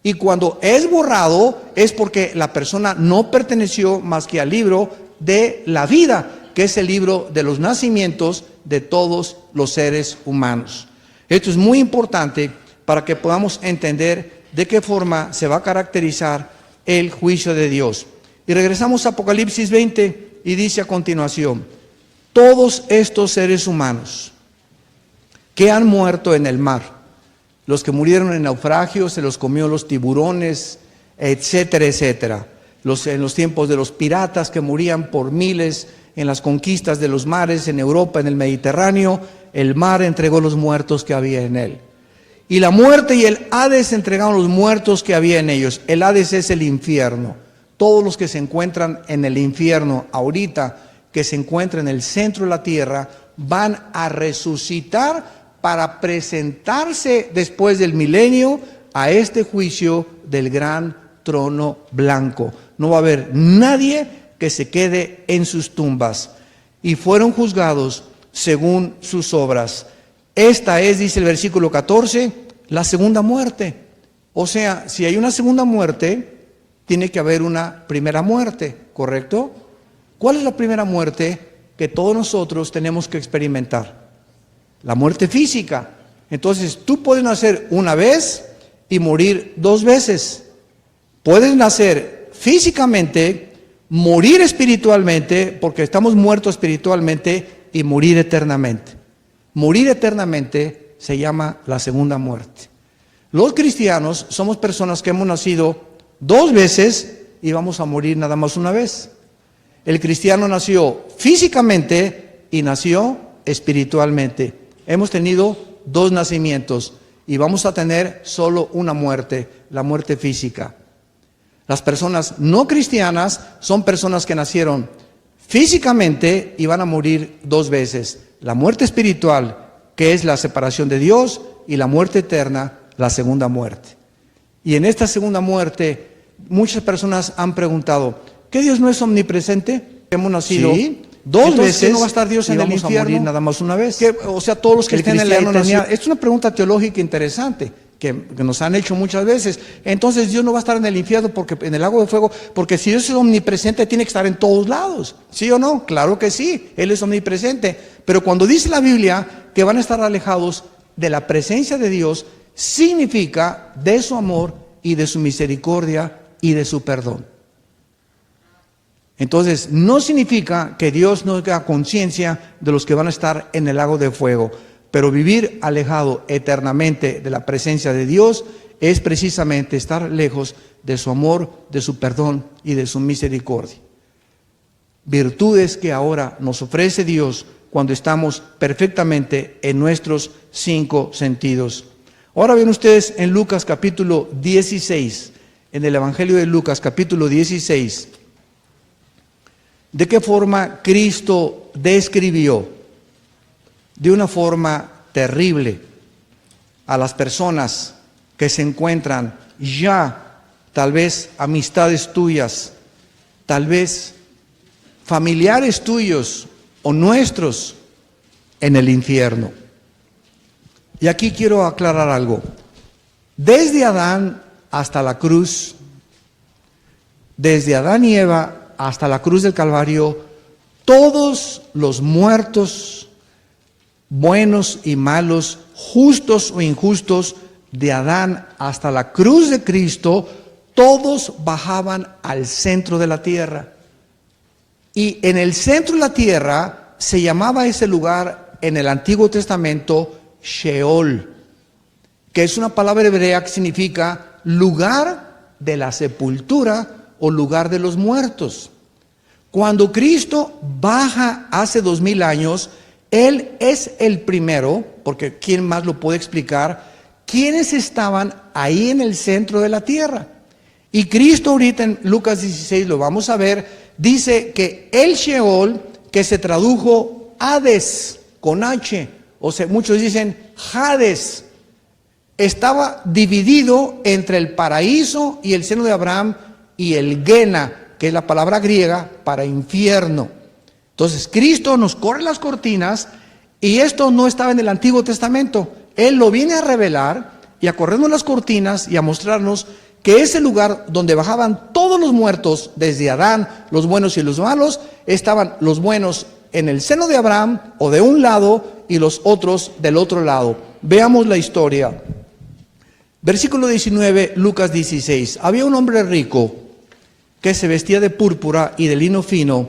Y cuando es borrado es porque la persona no perteneció más que al libro de la vida, que es el libro de los nacimientos de todos los seres humanos. Esto es muy importante para que podamos entender de qué forma se va a caracterizar el juicio de Dios. Y regresamos a Apocalipsis 20 y dice a continuación, todos estos seres humanos que han muerto en el mar, los que murieron en naufragio, se los comió los tiburones, etcétera, etcétera. En los tiempos de los piratas que morían por miles en las conquistas de los mares en Europa, en el Mediterráneo, el mar entregó los muertos que había en él. Y la muerte y el Hades entregaron los muertos que había en ellos. El Hades es el infierno. Todos los que se encuentran en el infierno ahorita, que se encuentran en el centro de la tierra, van a resucitar para presentarse después del milenio a este juicio del gran trono blanco. No va a haber nadie que se quede en sus tumbas. Y fueron juzgados según sus obras. Esta es, dice el versículo 14, la segunda muerte. O sea, si hay una segunda muerte, tiene que haber una primera muerte, ¿correcto? ¿Cuál es la primera muerte que todos nosotros tenemos que experimentar? La muerte física. Entonces, tú puedes nacer una vez y morir dos veces. Puedes nacer físicamente, morir espiritualmente, porque estamos muertos espiritualmente, y morir eternamente. Morir eternamente se llama la segunda muerte. Los cristianos somos personas que hemos nacido dos veces y vamos a morir nada más una vez. El cristiano nació físicamente y nació espiritualmente. Hemos tenido dos nacimientos y vamos a tener solo una muerte, la muerte física. Las personas no cristianas son personas que nacieron físicamente y van a morir dos veces. La muerte espiritual, que es la separación de Dios, y la muerte eterna, la segunda muerte. Y en esta segunda muerte, muchas personas han preguntado, ¿qué Dios no es omnipresente? Hemos nacido dos veces. ¿No va a estar Dios en el infierno? A morir nada más una vez. O sea, todos los que estén en la eternidad. Es una pregunta teológica interesante que nos han hecho muchas veces. Entonces Dios no va a estar en el infierno porque en el lago de fuego, porque si Dios es omnipresente tiene que estar en todos lados. ¿Sí o no? Claro que sí, Él es omnipresente. Pero cuando dice la Biblia que van a estar alejados de la presencia de Dios, significa de su amor y de su misericordia y de su perdón. Entonces, no significa que Dios no tenga conciencia de los que van a estar en el lago de fuego, pero vivir alejado eternamente de la presencia de Dios es precisamente estar lejos de su amor, de su perdón y de su misericordia. Virtudes que ahora nos ofrece Dios cuando estamos perfectamente en nuestros cinco sentidos. Ahora ven ustedes en Lucas capítulo 16, en el Evangelio de Lucas capítulo 16, de qué forma Cristo describió de una forma terrible a las personas que se encuentran ya, tal vez amistades tuyas, tal vez familiares tuyos o nuestros en el infierno. Y aquí quiero aclarar algo. Desde Adán hasta la cruz, desde Adán y Eva hasta la cruz del Calvario, todos los muertos, buenos y malos, justos o injustos, de Adán hasta la cruz de Cristo, todos bajaban al centro de la tierra. Y en el centro de la tierra se llamaba ese lugar en el Antiguo Testamento Sheol, que es una palabra hebrea que significa lugar de la sepultura o lugar de los muertos. Cuando Cristo baja hace 2000 años, Él es el primero, porque ¿quién más lo puede explicar? ¿Quiénes estaban ahí en el centro de la tierra? Y Cristo ahorita en Lucas 16, lo vamos a ver, dice que el Sheol, que se tradujo Hades, con H, o sea, muchos dicen Hades, estaba dividido entre el paraíso y el seno de Abraham y el Gena, que es la palabra griega para infierno. Entonces Cristo nos corre las cortinas y esto no estaba en el Antiguo Testamento. Él lo viene a revelar y a corrernos las cortinas y a mostrarnos que ese lugar donde bajaban todos los muertos, desde Adán, los buenos y los malos, estaban los buenos en el seno de Abraham o de un lado y los otros del otro lado. Veamos la historia. Versículo 19, Lucas 16. Había un hombre rico que se vestía de púrpura y de lino fino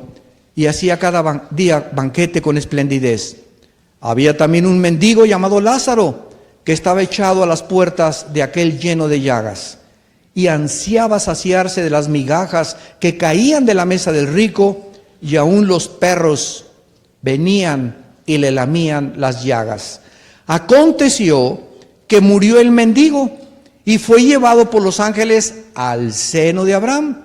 y hacía cada día banquete con esplendidez. Había también un mendigo llamado Lázaro, que estaba echado a las puertas de aquel lleno de llagas, y ansiaba saciarse de las migajas que caían de la mesa del rico, y aún los perros venían y le lamían las llagas. Aconteció que murió el mendigo y fue llevado por los ángeles al seno de Abraham,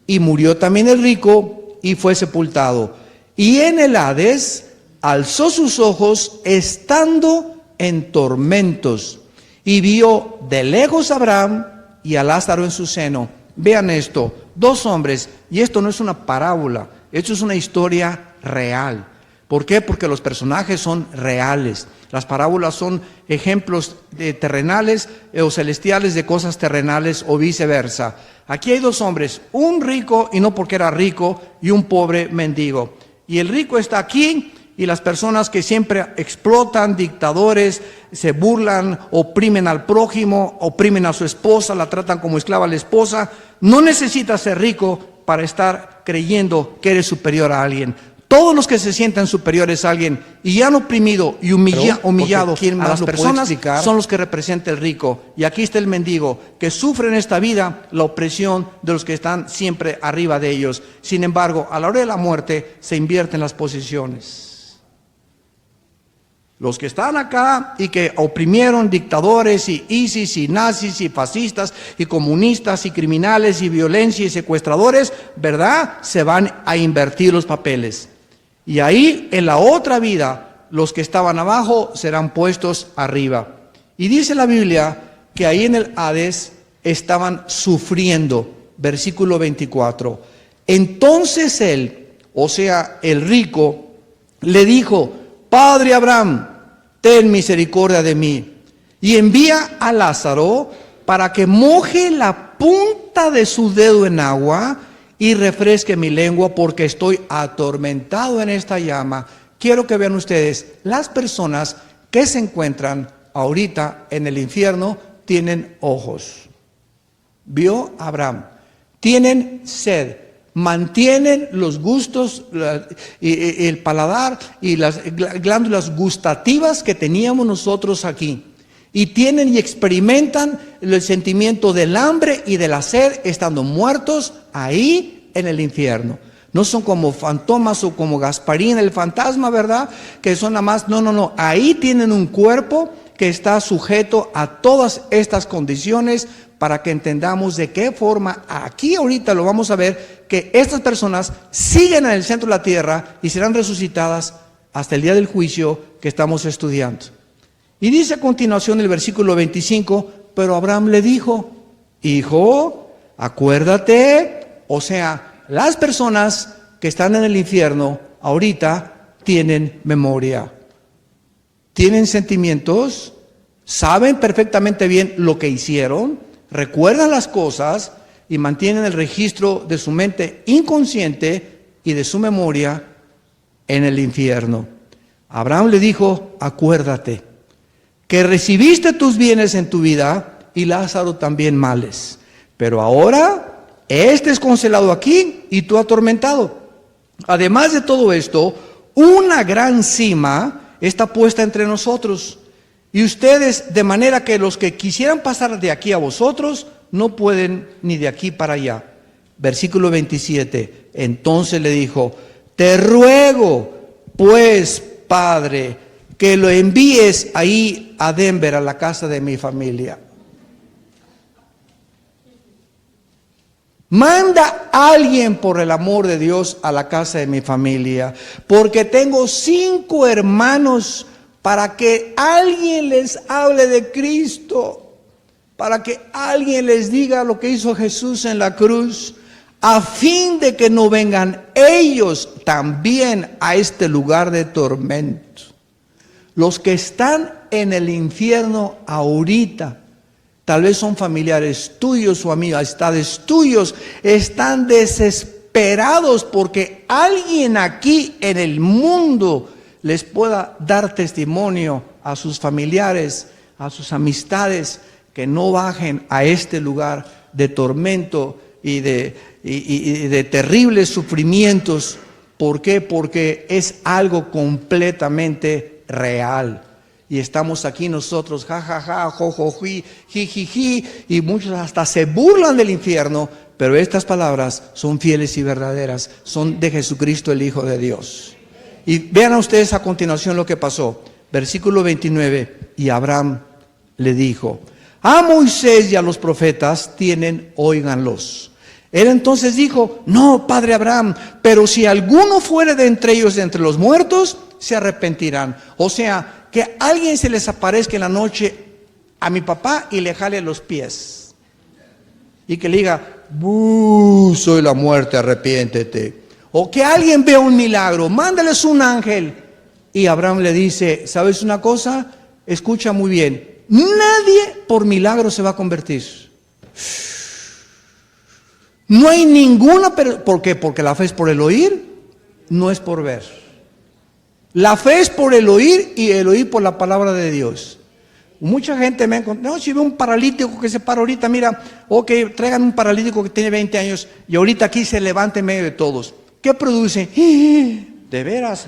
y murió también el rico y fue sepultado. Y en el Hades alzó sus ojos estando en tormentos, y vio de lejos a Abraham y a Lázaro en su seno. Vean esto, dos hombres, y esto no es una parábola, esto es una historia real. ¿Por qué? Porque los personajes son reales. Las parábolas son ejemplos terrenales o celestiales de cosas terrenales o viceversa. Aquí hay dos hombres, un rico, y no porque era rico, y un pobre mendigo. Y el rico está aquí, y las personas que siempre explotan, dictadores, se burlan, oprimen al prójimo, oprimen a su esposa, la tratan como esclava a la esposa. No necesitas ser rico para estar creyendo que eres superior a alguien. Todos los que se sientan superiores a alguien y han oprimido y humillado a las personas son los que representa el rico. Y aquí está el mendigo que sufre en esta vida la opresión de los que están siempre arriba de ellos. Sin embargo, a la hora de la muerte se invierten las posiciones. Los que están acá y que oprimieron dictadores y ISIS y nazis y fascistas y comunistas y criminales y violencia y secuestradores, ¿verdad? Se van a invertir los papeles. Y ahí, en la otra vida, los que estaban abajo serán puestos arriba. Y dice la Biblia que ahí en el Hades estaban sufriendo. Versículo 24. Entonces él, o sea, el rico, le dijo: Padre Abraham, ten misericordia de mí, y envía a Lázaro para que moje la punta de su dedo en agua y refresque mi lengua, porque estoy atormentado en esta llama. Quiero que vean ustedes, las personas que se encuentran ahorita en el infierno tienen ojos. ¿Vio Abraham? Tienen sed, mantienen los gustos, el paladar y las glándulas gustativas que teníamos nosotros aquí. Y tienen y experimentan el sentimiento del hambre y de la sed estando muertos ahí en el infierno. No son como fantomas o como Gasparín, el fantasma, ¿verdad? Que son nada más, no. Ahí tienen un cuerpo que está sujeto a todas estas condiciones, para que entendamos de qué forma, aquí ahorita lo vamos a ver, que estas personas siguen en el centro de la tierra y serán resucitadas hasta el día del juicio que estamos estudiando. Y dice a continuación el versículo 25, pero Abraham le dijo: hijo, acuérdate, o sea, las personas que están en el infierno ahorita tienen memoria, tienen sentimientos, saben perfectamente bien lo que hicieron, recuerdan las cosas y mantienen el registro de su mente inconsciente y de su memoria en el infierno. Abraham le dijo: acuérdate que recibiste tus bienes en tu vida y Lázaro también males, pero ahora este es congelado aquí y tú atormentado. Además de todo esto, una gran cima está puesta entre nosotros, y ustedes, de manera que los que quisieran pasar de aquí a vosotros, no pueden ni de aquí para allá. Versículo 27, entonces le dijo: te ruego, pues, Padre, que lo envíes ahí a Denver, a la casa de mi familia. Manda a alguien, por el amor de Dios, a la casa de mi familia, porque tengo 5 hermanos, para que alguien les hable de Cristo, para que alguien les diga lo que hizo Jesús en la cruz, a fin de que no vengan ellos también a este lugar de tormento. Los que están en el infierno ahorita, tal vez son familiares tuyos o amistades tuyos, están desesperados porque alguien aquí en el mundo les pueda dar testimonio a sus familiares, a sus amistades, que no bajen a este lugar de tormento y de terribles sufrimientos. ¿Por qué? Porque es algo completamente real. Y estamos aquí nosotros, ja, ja, ja, jo, jo, ji, ji, ji, ji, y muchos hasta se burlan del infierno, pero estas palabras son fieles y verdaderas, son de Jesucristo, el Hijo de Dios. Y vean a ustedes a continuación lo que pasó. Versículo 29, y Abraham le dijo: a Moisés y a los profetas tienen, óiganlos. Él entonces dijo: no, padre Abraham, pero si alguno fuere de entre ellos, de entre los muertos, se arrepentirán. O sea, que alguien se les aparezca en la noche a mi papá y le jale los pies. Y que le diga: soy la muerte, arrepiéntete. O que alguien vea un milagro, mándales un ángel. Y Abraham le dice: ¿sabes una cosa? Escucha muy bien. Nadie por milagro se va a convertir. No hay ninguna, ¿por qué? Porque la fe es por el oír, no es por ver. La fe es por el oír y el oír por la palabra de Dios. Mucha gente me ha encontrado: no, si veo un paralítico que se para ahorita, mira, traigan un paralítico que tiene 20 años y ahorita aquí se levanta en medio de todos. ¿Qué produce? De veras,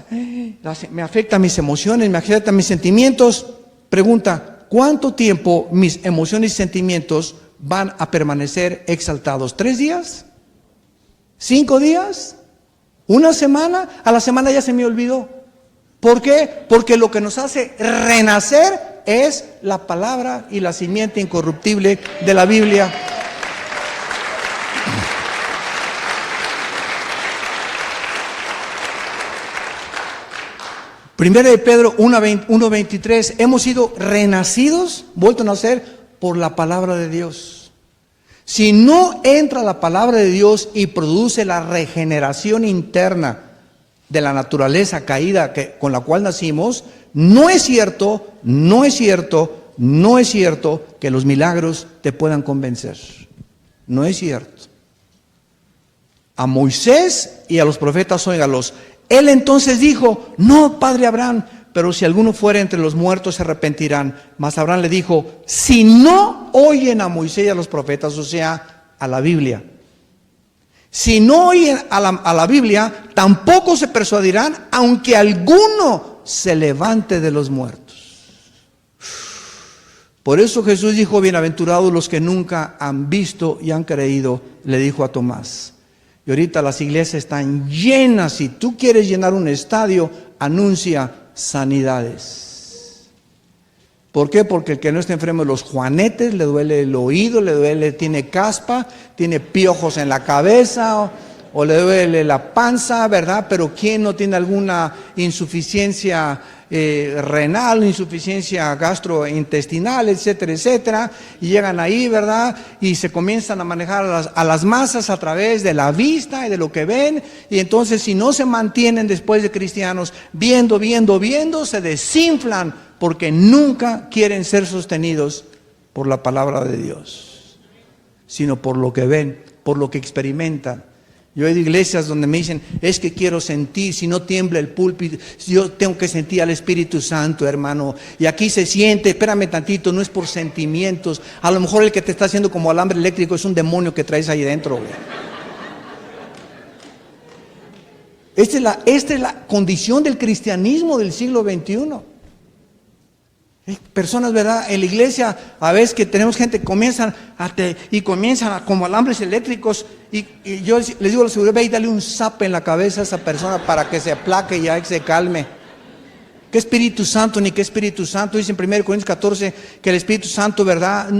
me afecta mis emociones, me afecta mis sentimientos. Pregunta: ¿cuánto tiempo mis emociones y sentimientos van a permanecer exaltados? ¿3 días? ¿5 días? ¿Una semana? A la semana ya se me olvidó. ¿Por qué? Porque lo que nos hace renacer es la palabra y la simiente incorruptible de la Biblia. Primera de Pedro 1:23, hemos sido renacidos, vuelto a nacer por la palabra de Dios. Si no entra la palabra de Dios y produce la regeneración interna de la naturaleza caída con la cual nacimos, no es cierto que los milagros te puedan convencer. No es cierto. A Moisés y a los profetas, óigalos. Él entonces dijo: no, padre Abraham, pero si alguno fuera entre los muertos se arrepentirán. Mas Abraham le dijo: si no oyen a Moisés y a los profetas, o sea, a la Biblia, si no oyen a la Biblia, tampoco se persuadirán, aunque alguno se levante de los muertos. Por eso Jesús dijo: bienaventurados los que nunca han visto y han creído, le dijo a Tomás. Y ahorita las iglesias están llenas. Si tú quieres llenar un estadio, anuncia sanidades. ¿Por qué? Porque el que no está enfermo de los juanetes, le duele el oído, tiene caspa, tiene piojos en la cabeza, o le duele la panza, ¿verdad? Pero ¿quién no tiene alguna insuficiencia renal, insuficiencia gastrointestinal, etcétera, etcétera? Y llegan ahí, ¿verdad? Y se comienzan a manejar a las masas a través de la vista y de lo que ven. Y entonces, si no se mantienen después de cristianos viendo, se desinflan, porque nunca quieren ser sostenidos por la palabra de Dios, sino por lo que ven, por lo que experimentan. Yo he ido a iglesias donde me dicen: es que quiero sentir, si no tiembla el púlpito, yo tengo que sentir al Espíritu Santo, hermano. Y aquí se siente, espérame tantito, no es por sentimientos. A lo mejor el que te está haciendo como alambre eléctrico es un demonio que traes ahí dentro, güey. Esta es la condición del cristianismo del siglo XXI. Personas, ¿verdad? En la iglesia, a veces que tenemos gente que comienzan como alambres eléctricos, y yo les digo a la seguridad: ve y dale un zape en la cabeza a esa persona para que se aplaque y ya se calme. ¿Qué Espíritu Santo ni qué Espíritu Santo? Dice en 1 Corintios 14 que el Espíritu Santo, ¿verdad?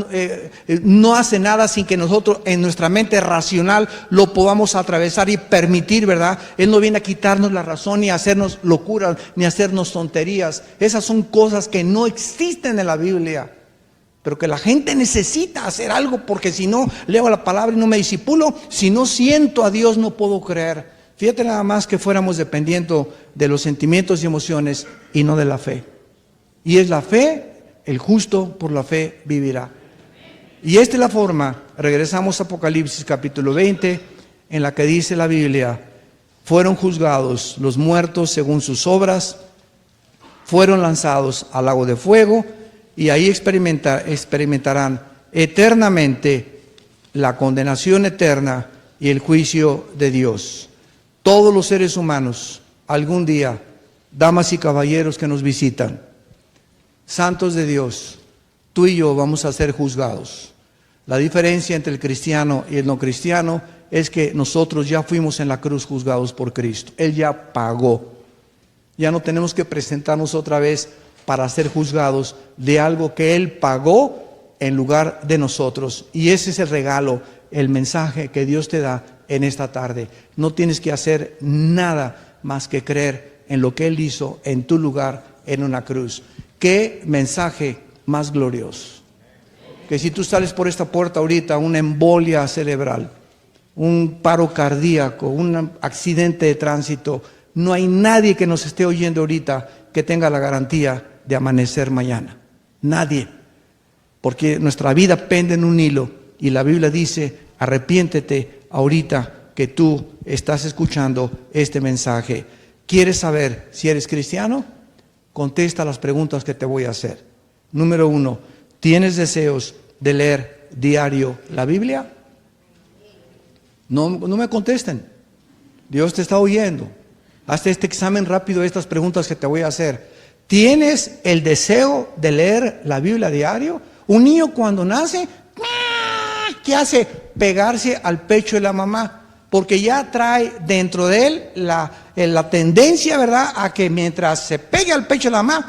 No hace nada sin que nosotros en nuestra mente racional lo podamos atravesar y permitir, ¿verdad? Él no viene a quitarnos la razón, ni a hacernos locuras, ni a hacernos tonterías. Esas son cosas que no existen en la Biblia, pero que la gente necesita hacer algo, porque si no leo la palabra y no me disipulo, si no siento a Dios, no puedo creer. Fíjate nada más que fuéramos dependiendo de los sentimientos y emociones y no de la fe. Y es la fe, el justo por la fe vivirá. Y esta es la forma, regresamos a Apocalipsis capítulo 20, en la que dice la Biblia: fueron juzgados los muertos según sus obras, fueron lanzados al lago de fuego, y ahí experimentarán eternamente la condenación eterna y el juicio de Dios. Todos los seres humanos, algún día, damas y caballeros que nos visitan, santos de Dios, tú y yo vamos a ser juzgados. La diferencia entre el cristiano y el no cristiano es que nosotros ya fuimos en la cruz juzgados por Cristo. Él ya pagó. Ya no tenemos que presentarnos otra vez para ser juzgados de algo que Él pagó en lugar de nosotros. Y ese es el regalo, el mensaje que Dios te da en esta tarde. No tienes que hacer nada más que creer en lo que Él hizo en tu lugar en una cruz. ¿Qué mensaje más glorioso? Que si tú sales por esta puerta ahorita, una embolia cerebral, un paro cardíaco, un accidente de tránsito, no hay nadie que nos esté oyendo ahorita que tenga la garantía de amanecer mañana. Nadie. Porque nuestra vida pende en un hilo y la Biblia dice, arrepiéntete ahorita que tú estás escuchando este mensaje. ¿Quieres saber si eres cristiano? Contesta las preguntas que te voy a hacer. Número 1, ¿tienes deseos de leer diario la Biblia? No me contesten. Dios te está oyendo. Hazte este examen rápido de estas preguntas que te voy a hacer. ¿Tienes el deseo de leer la Biblia diario? Un niño cuando nace, ¿qué hace? Pegarse al pecho de la mamá. Porque ya trae dentro de él la tendencia, ¿verdad?, a que mientras se pegue al pecho de la mamá,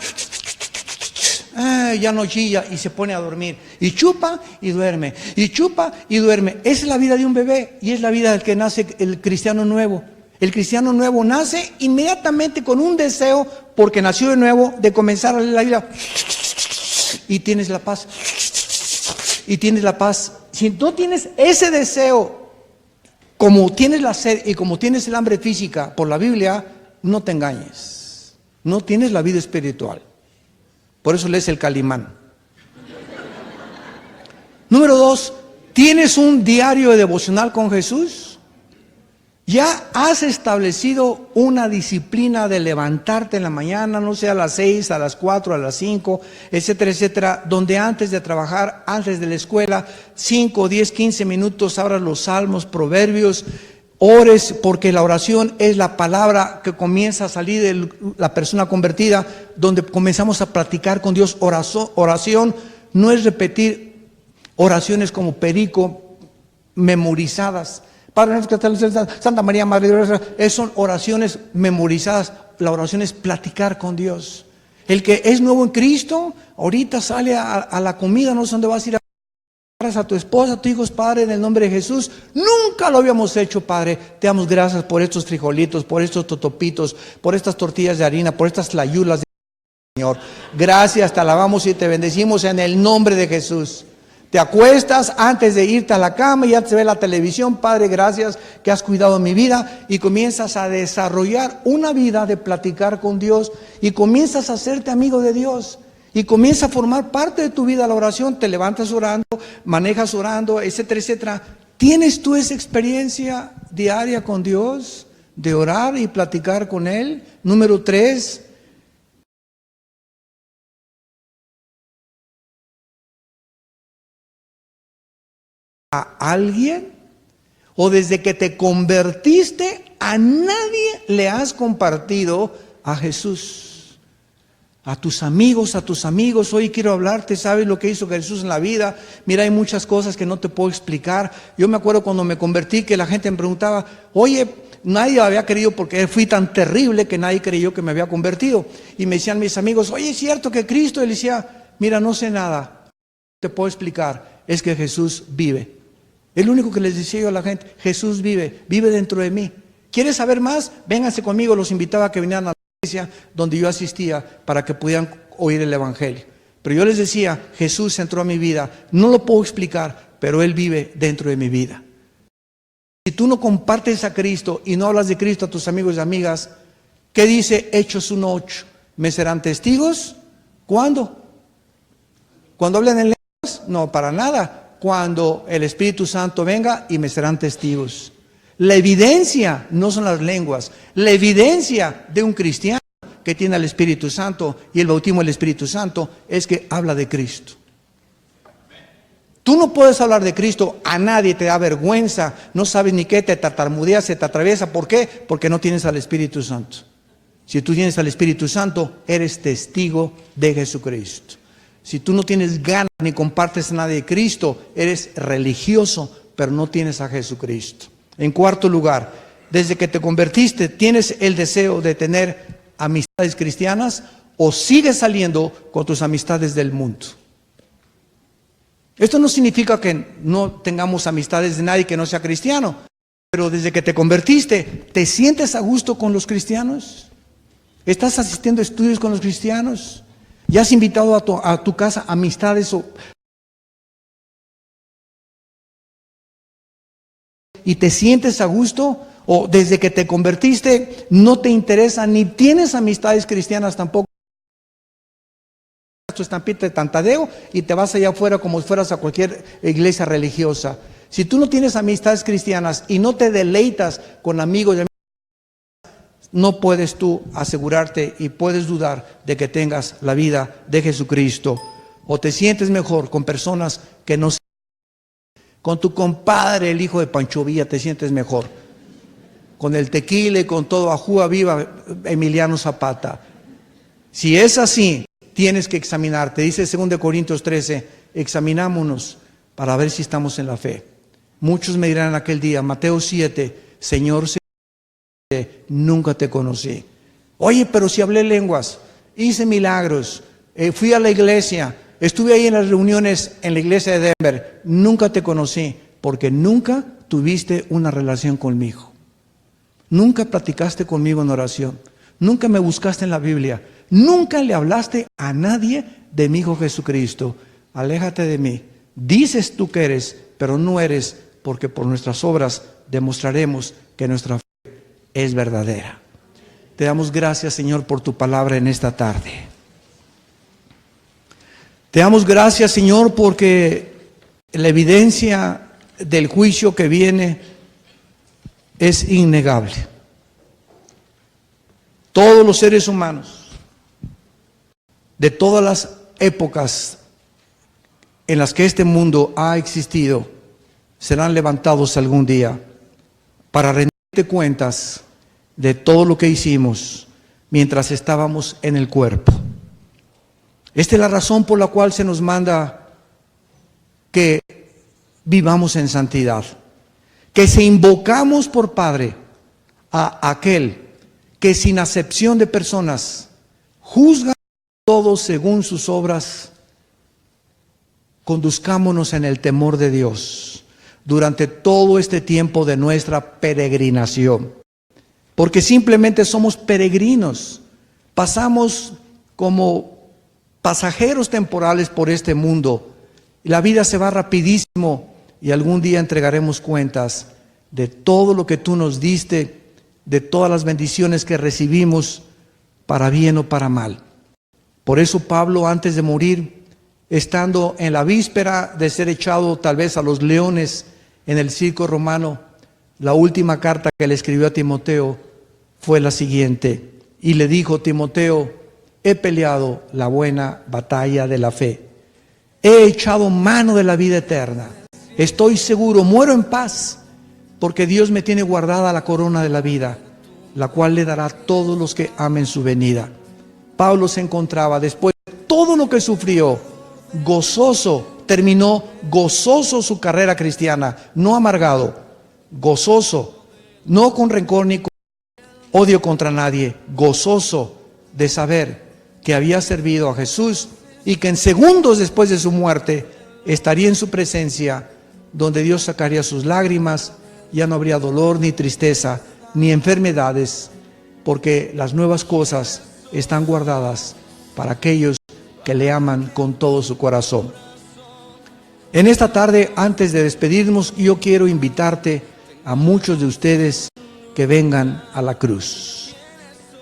ya no chilla y se pone a dormir. Y chupa y duerme. Y chupa y duerme. Esa es la vida de un bebé y es la vida del que nace el cristiano nuevo. El cristiano nuevo nace inmediatamente con un deseo, porque nació de nuevo, de comenzar a leer la Biblia. Y tienes la paz. Y tienes la paz. Si no tienes ese deseo, como tienes la sed y como tienes el hambre física por la Biblia, no te engañes. No tienes la vida espiritual. Por eso lees el Calimán. Número 2, ¿tienes un diario de devocional con Jesús? ¿Ya has establecido una disciplina de levantarte en la mañana, no sé, a las 6, a las 4, a las 5, etcétera, etcétera, donde antes de trabajar, antes de la escuela, 5, 10, 15 minutos abras los salmos, proverbios, ores, porque la oración es la palabra que comienza a salir de la persona convertida, donde comenzamos a practicar con Dios. Oración no es repetir oraciones como perico, memorizadas. Padre nuestro que estás en el cielo, Santa María, Madre de Dios, son oraciones memorizadas. La oración es platicar con Dios. El que es nuevo en Cristo, ahorita sale a la comida, no sé dónde vas a ir a tu esposa, a tus hijos, Padre, en el nombre de Jesús. Nunca lo habíamos hecho, Padre. Te damos gracias por estos frijolitos, por estos totopitos, por estas tortillas de harina, por estas layulas de Señor. Gracias, te alabamos y te bendecimos en el nombre de Jesús. Te acuestas antes de irte a la cama y antes de ver la televisión. Padre, gracias que has cuidado mi vida, y comienzas a desarrollar una vida de platicar con Dios y comienzas a hacerte amigo de Dios y comienza a formar parte de tu vida la oración. Te levantas orando, manejas orando, etcétera, etcétera. ¿Tienes tú esa experiencia diaria con Dios de orar y platicar con Él? Número 3, ¿a alguien? ¿O desde que te convertiste a nadie le has compartido a Jesús? A tus amigos, hoy quiero hablarte, ¿sabes lo que hizo Jesús en la vida? Mira, hay muchas cosas que no te puedo explicar. Yo me acuerdo cuando me convertí que la gente me preguntaba, oye, nadie había creído porque fui tan terrible que nadie creyó que me había convertido. Y me decían mis amigos, oye, ¿es cierto que Cristo? Y le decía, mira, no sé nada, te puedo explicar, es que Jesús vive. Es lo único que les decía yo a la gente, Jesús vive dentro de mí. ¿Quieres saber más? Vénganse conmigo, los invitaba a que vinieran a la iglesia donde yo asistía para que pudieran oír el Evangelio. Pero yo les decía, Jesús entró a mi vida, no lo puedo explicar, pero Él vive dentro de mi vida. Si tú no compartes a Cristo y no hablas de Cristo a tus amigos y amigas, ¿qué dice Hechos 1:8? ¿Me serán testigos? ¿Cuándo? ¿Cuando hablen en lenguas? No, para nada. Cuando el Espíritu Santo venga y me serán testigos. La evidencia no son las lenguas. La evidencia de un cristiano que tiene al Espíritu Santo y el bautismo del Espíritu Santo es que habla de Cristo. Tú no puedes hablar de Cristo a nadie, te da vergüenza, no sabes ni qué, te tartamudeas, se te atraviesa. ¿Por qué? Porque no tienes al Espíritu Santo. Si tú tienes al Espíritu Santo, eres testigo de Jesucristo. Si tú no tienes ganas ni compartes nada de Cristo, eres religioso, pero no tienes a Jesucristo. En cuarto lugar, desde que te convertiste, ¿tienes el deseo de tener amistades cristianas o sigues saliendo con tus amistades del mundo? Esto no significa que no tengamos amistades de nadie que no sea cristiano, pero desde que te convertiste, ¿te sientes a gusto con los cristianos? ¿Estás asistiendo a estudios con los cristianos? ¿Ya has invitado a tu casa amistades y te sientes a gusto? ¿O desde que te convertiste no te interesa ni tienes amistades cristianas tampoco? Tu estampita de Tantadeo y te vas allá afuera como si fueras a cualquier iglesia religiosa. Si tú no tienes amistades cristianas y no te deleitas con amigos y amigas, no puedes tú asegurarte y puedes dudar de que tengas la vida de Jesucristo. O te sientes mejor con personas que no. Con tu compadre, el hijo de Pancho Villa, te sientes mejor. Con el tequila y con todo, ajúa viva Emiliano Zapata. Si es así, tienes que examinarte. Dice 2 Corintios 13, examinámonos para ver si estamos en la fe. Muchos me dirán en aquel día, Mateo 7, Señor, nunca te conocí. Oye, pero si hablé lenguas, hice milagros, fui a la iglesia, estuve ahí en las reuniones en la iglesia de Denver, nunca te conocí, porque nunca tuviste una relación conmigo. Nunca platicaste conmigo en oración, nunca me buscaste en la Biblia, nunca le hablaste a nadie de mi Hijo Jesucristo. Aléjate de mí. Dices tú que eres, pero no eres, porque por nuestras obras demostraremos que nuestra fe es verdadera. Te damos gracias, Señor, por tu palabra en esta tarde. Te damos gracias, Señor, porque la evidencia del juicio que viene es innegable. Todos los seres humanos de todas las épocas en las que este mundo ha existido serán levantados algún día para rendirte cuentas de todo lo que hicimos mientras estábamos en el cuerpo. Esta es la razón por la cual se nos manda que vivamos en santidad, que se invocamos por Padre a aquel que sin acepción de personas juzga a todos según sus obras. Conduzcámonos en el temor de Dios durante todo este tiempo de nuestra peregrinación, porque simplemente somos peregrinos, pasamos como pasajeros temporales por este mundo, y la vida se va rapidísimo, y algún día entregaremos cuentas de todo lo que tú nos diste, de todas las bendiciones que recibimos, para bien o para mal. Por eso Pablo, antes de morir, estando en la víspera de ser echado tal vez a los leones en el circo romano, la última carta que le escribió a Timoteo fue la siguiente, y le dijo: Timoteo, he peleado la buena batalla de la fe, he echado mano de la vida eterna, estoy seguro, muero en paz, porque Dios me tiene guardada la corona de la vida, la cual le dará a todos los que amen su venida. Pablo se encontraba, después de todo lo que sufrió, gozoso, terminó gozoso su carrera cristiana, no amargado, gozoso, no con rencor ni con odio contra nadie, gozoso de saber que había servido a Jesús y que en segundos después de su muerte estaría en su presencia, donde Dios sacaría sus lágrimas, ya no habría dolor ni tristeza ni enfermedades, porque las nuevas cosas están guardadas para aquellos que le aman con todo su corazón. En esta tarde, antes de despedirnos, yo quiero invitarte a muchos de ustedes que vengan a la cruz.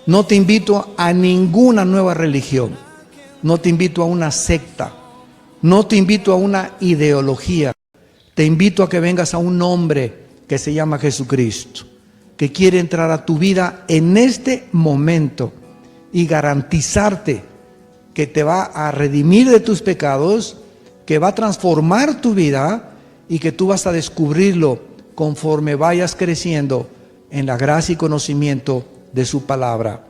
No te invito a ninguna nueva religión, no te invito a una secta, no te invito a una ideología, te invito a que vengas a un hombre que se llama Jesucristo, que quiere entrar a tu vida en este momento y garantizarte que te va a redimir de tus pecados, que va a transformar tu vida y que tú vas a descubrirlo conforme vayas creciendo en la gracia y conocimiento de su palabra.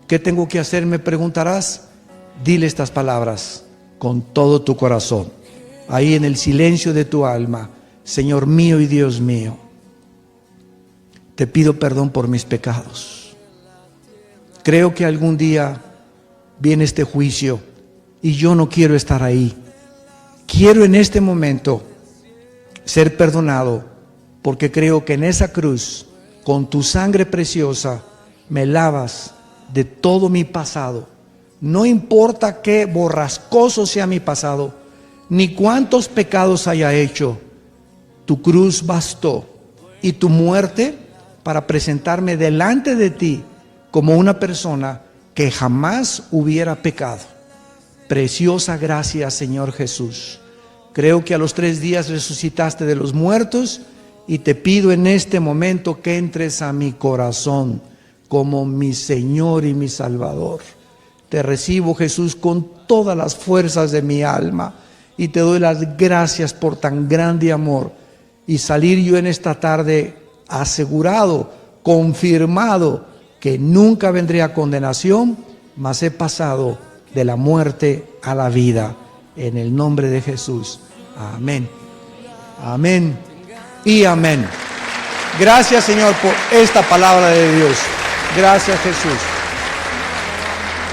¿Qué tengo que hacer? Me preguntarás. Dile estas palabras con todo tu corazón, ahí en el silencio de tu alma. Señor mío y Dios mío, te pido perdón por mis pecados. Creo que algún día viene este juicio y yo no quiero estar ahí. Quiero en este momento ser perdonado, porque creo que en esa cruz, con tu sangre preciosa, me lavas de todo mi pasado. No importa qué borrascoso sea mi pasado, ni cuántos pecados haya hecho, tu cruz bastó, y tu muerte para presentarme delante de ti como una persona que jamás hubiera pecado. Preciosa gracia, Señor Jesús. Creo que a los 3 días resucitaste de los muertos, y te pido en este momento que entres a mi corazón como mi Señor y mi Salvador. Te recibo, Jesús, con todas las fuerzas de mi alma, y te doy las gracias por tan grande amor, y salir yo en esta tarde asegurado, confirmado, que nunca vendré a condenación, mas he pasado de la muerte a la vida, en el nombre de Jesús. Amén. Amén y amén. Gracias, Señor, por esta palabra de Dios. Gracias, Jesús.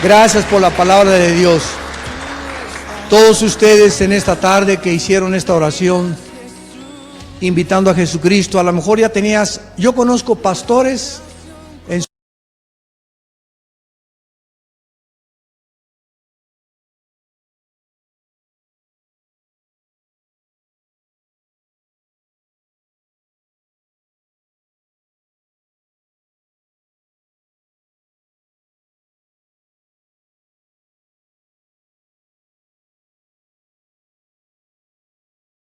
Gracias por la palabra de Dios. Todos ustedes en esta tarde que hicieron esta oración, invitando a Jesucristo, a lo mejor ya tenías, yo conozco pastores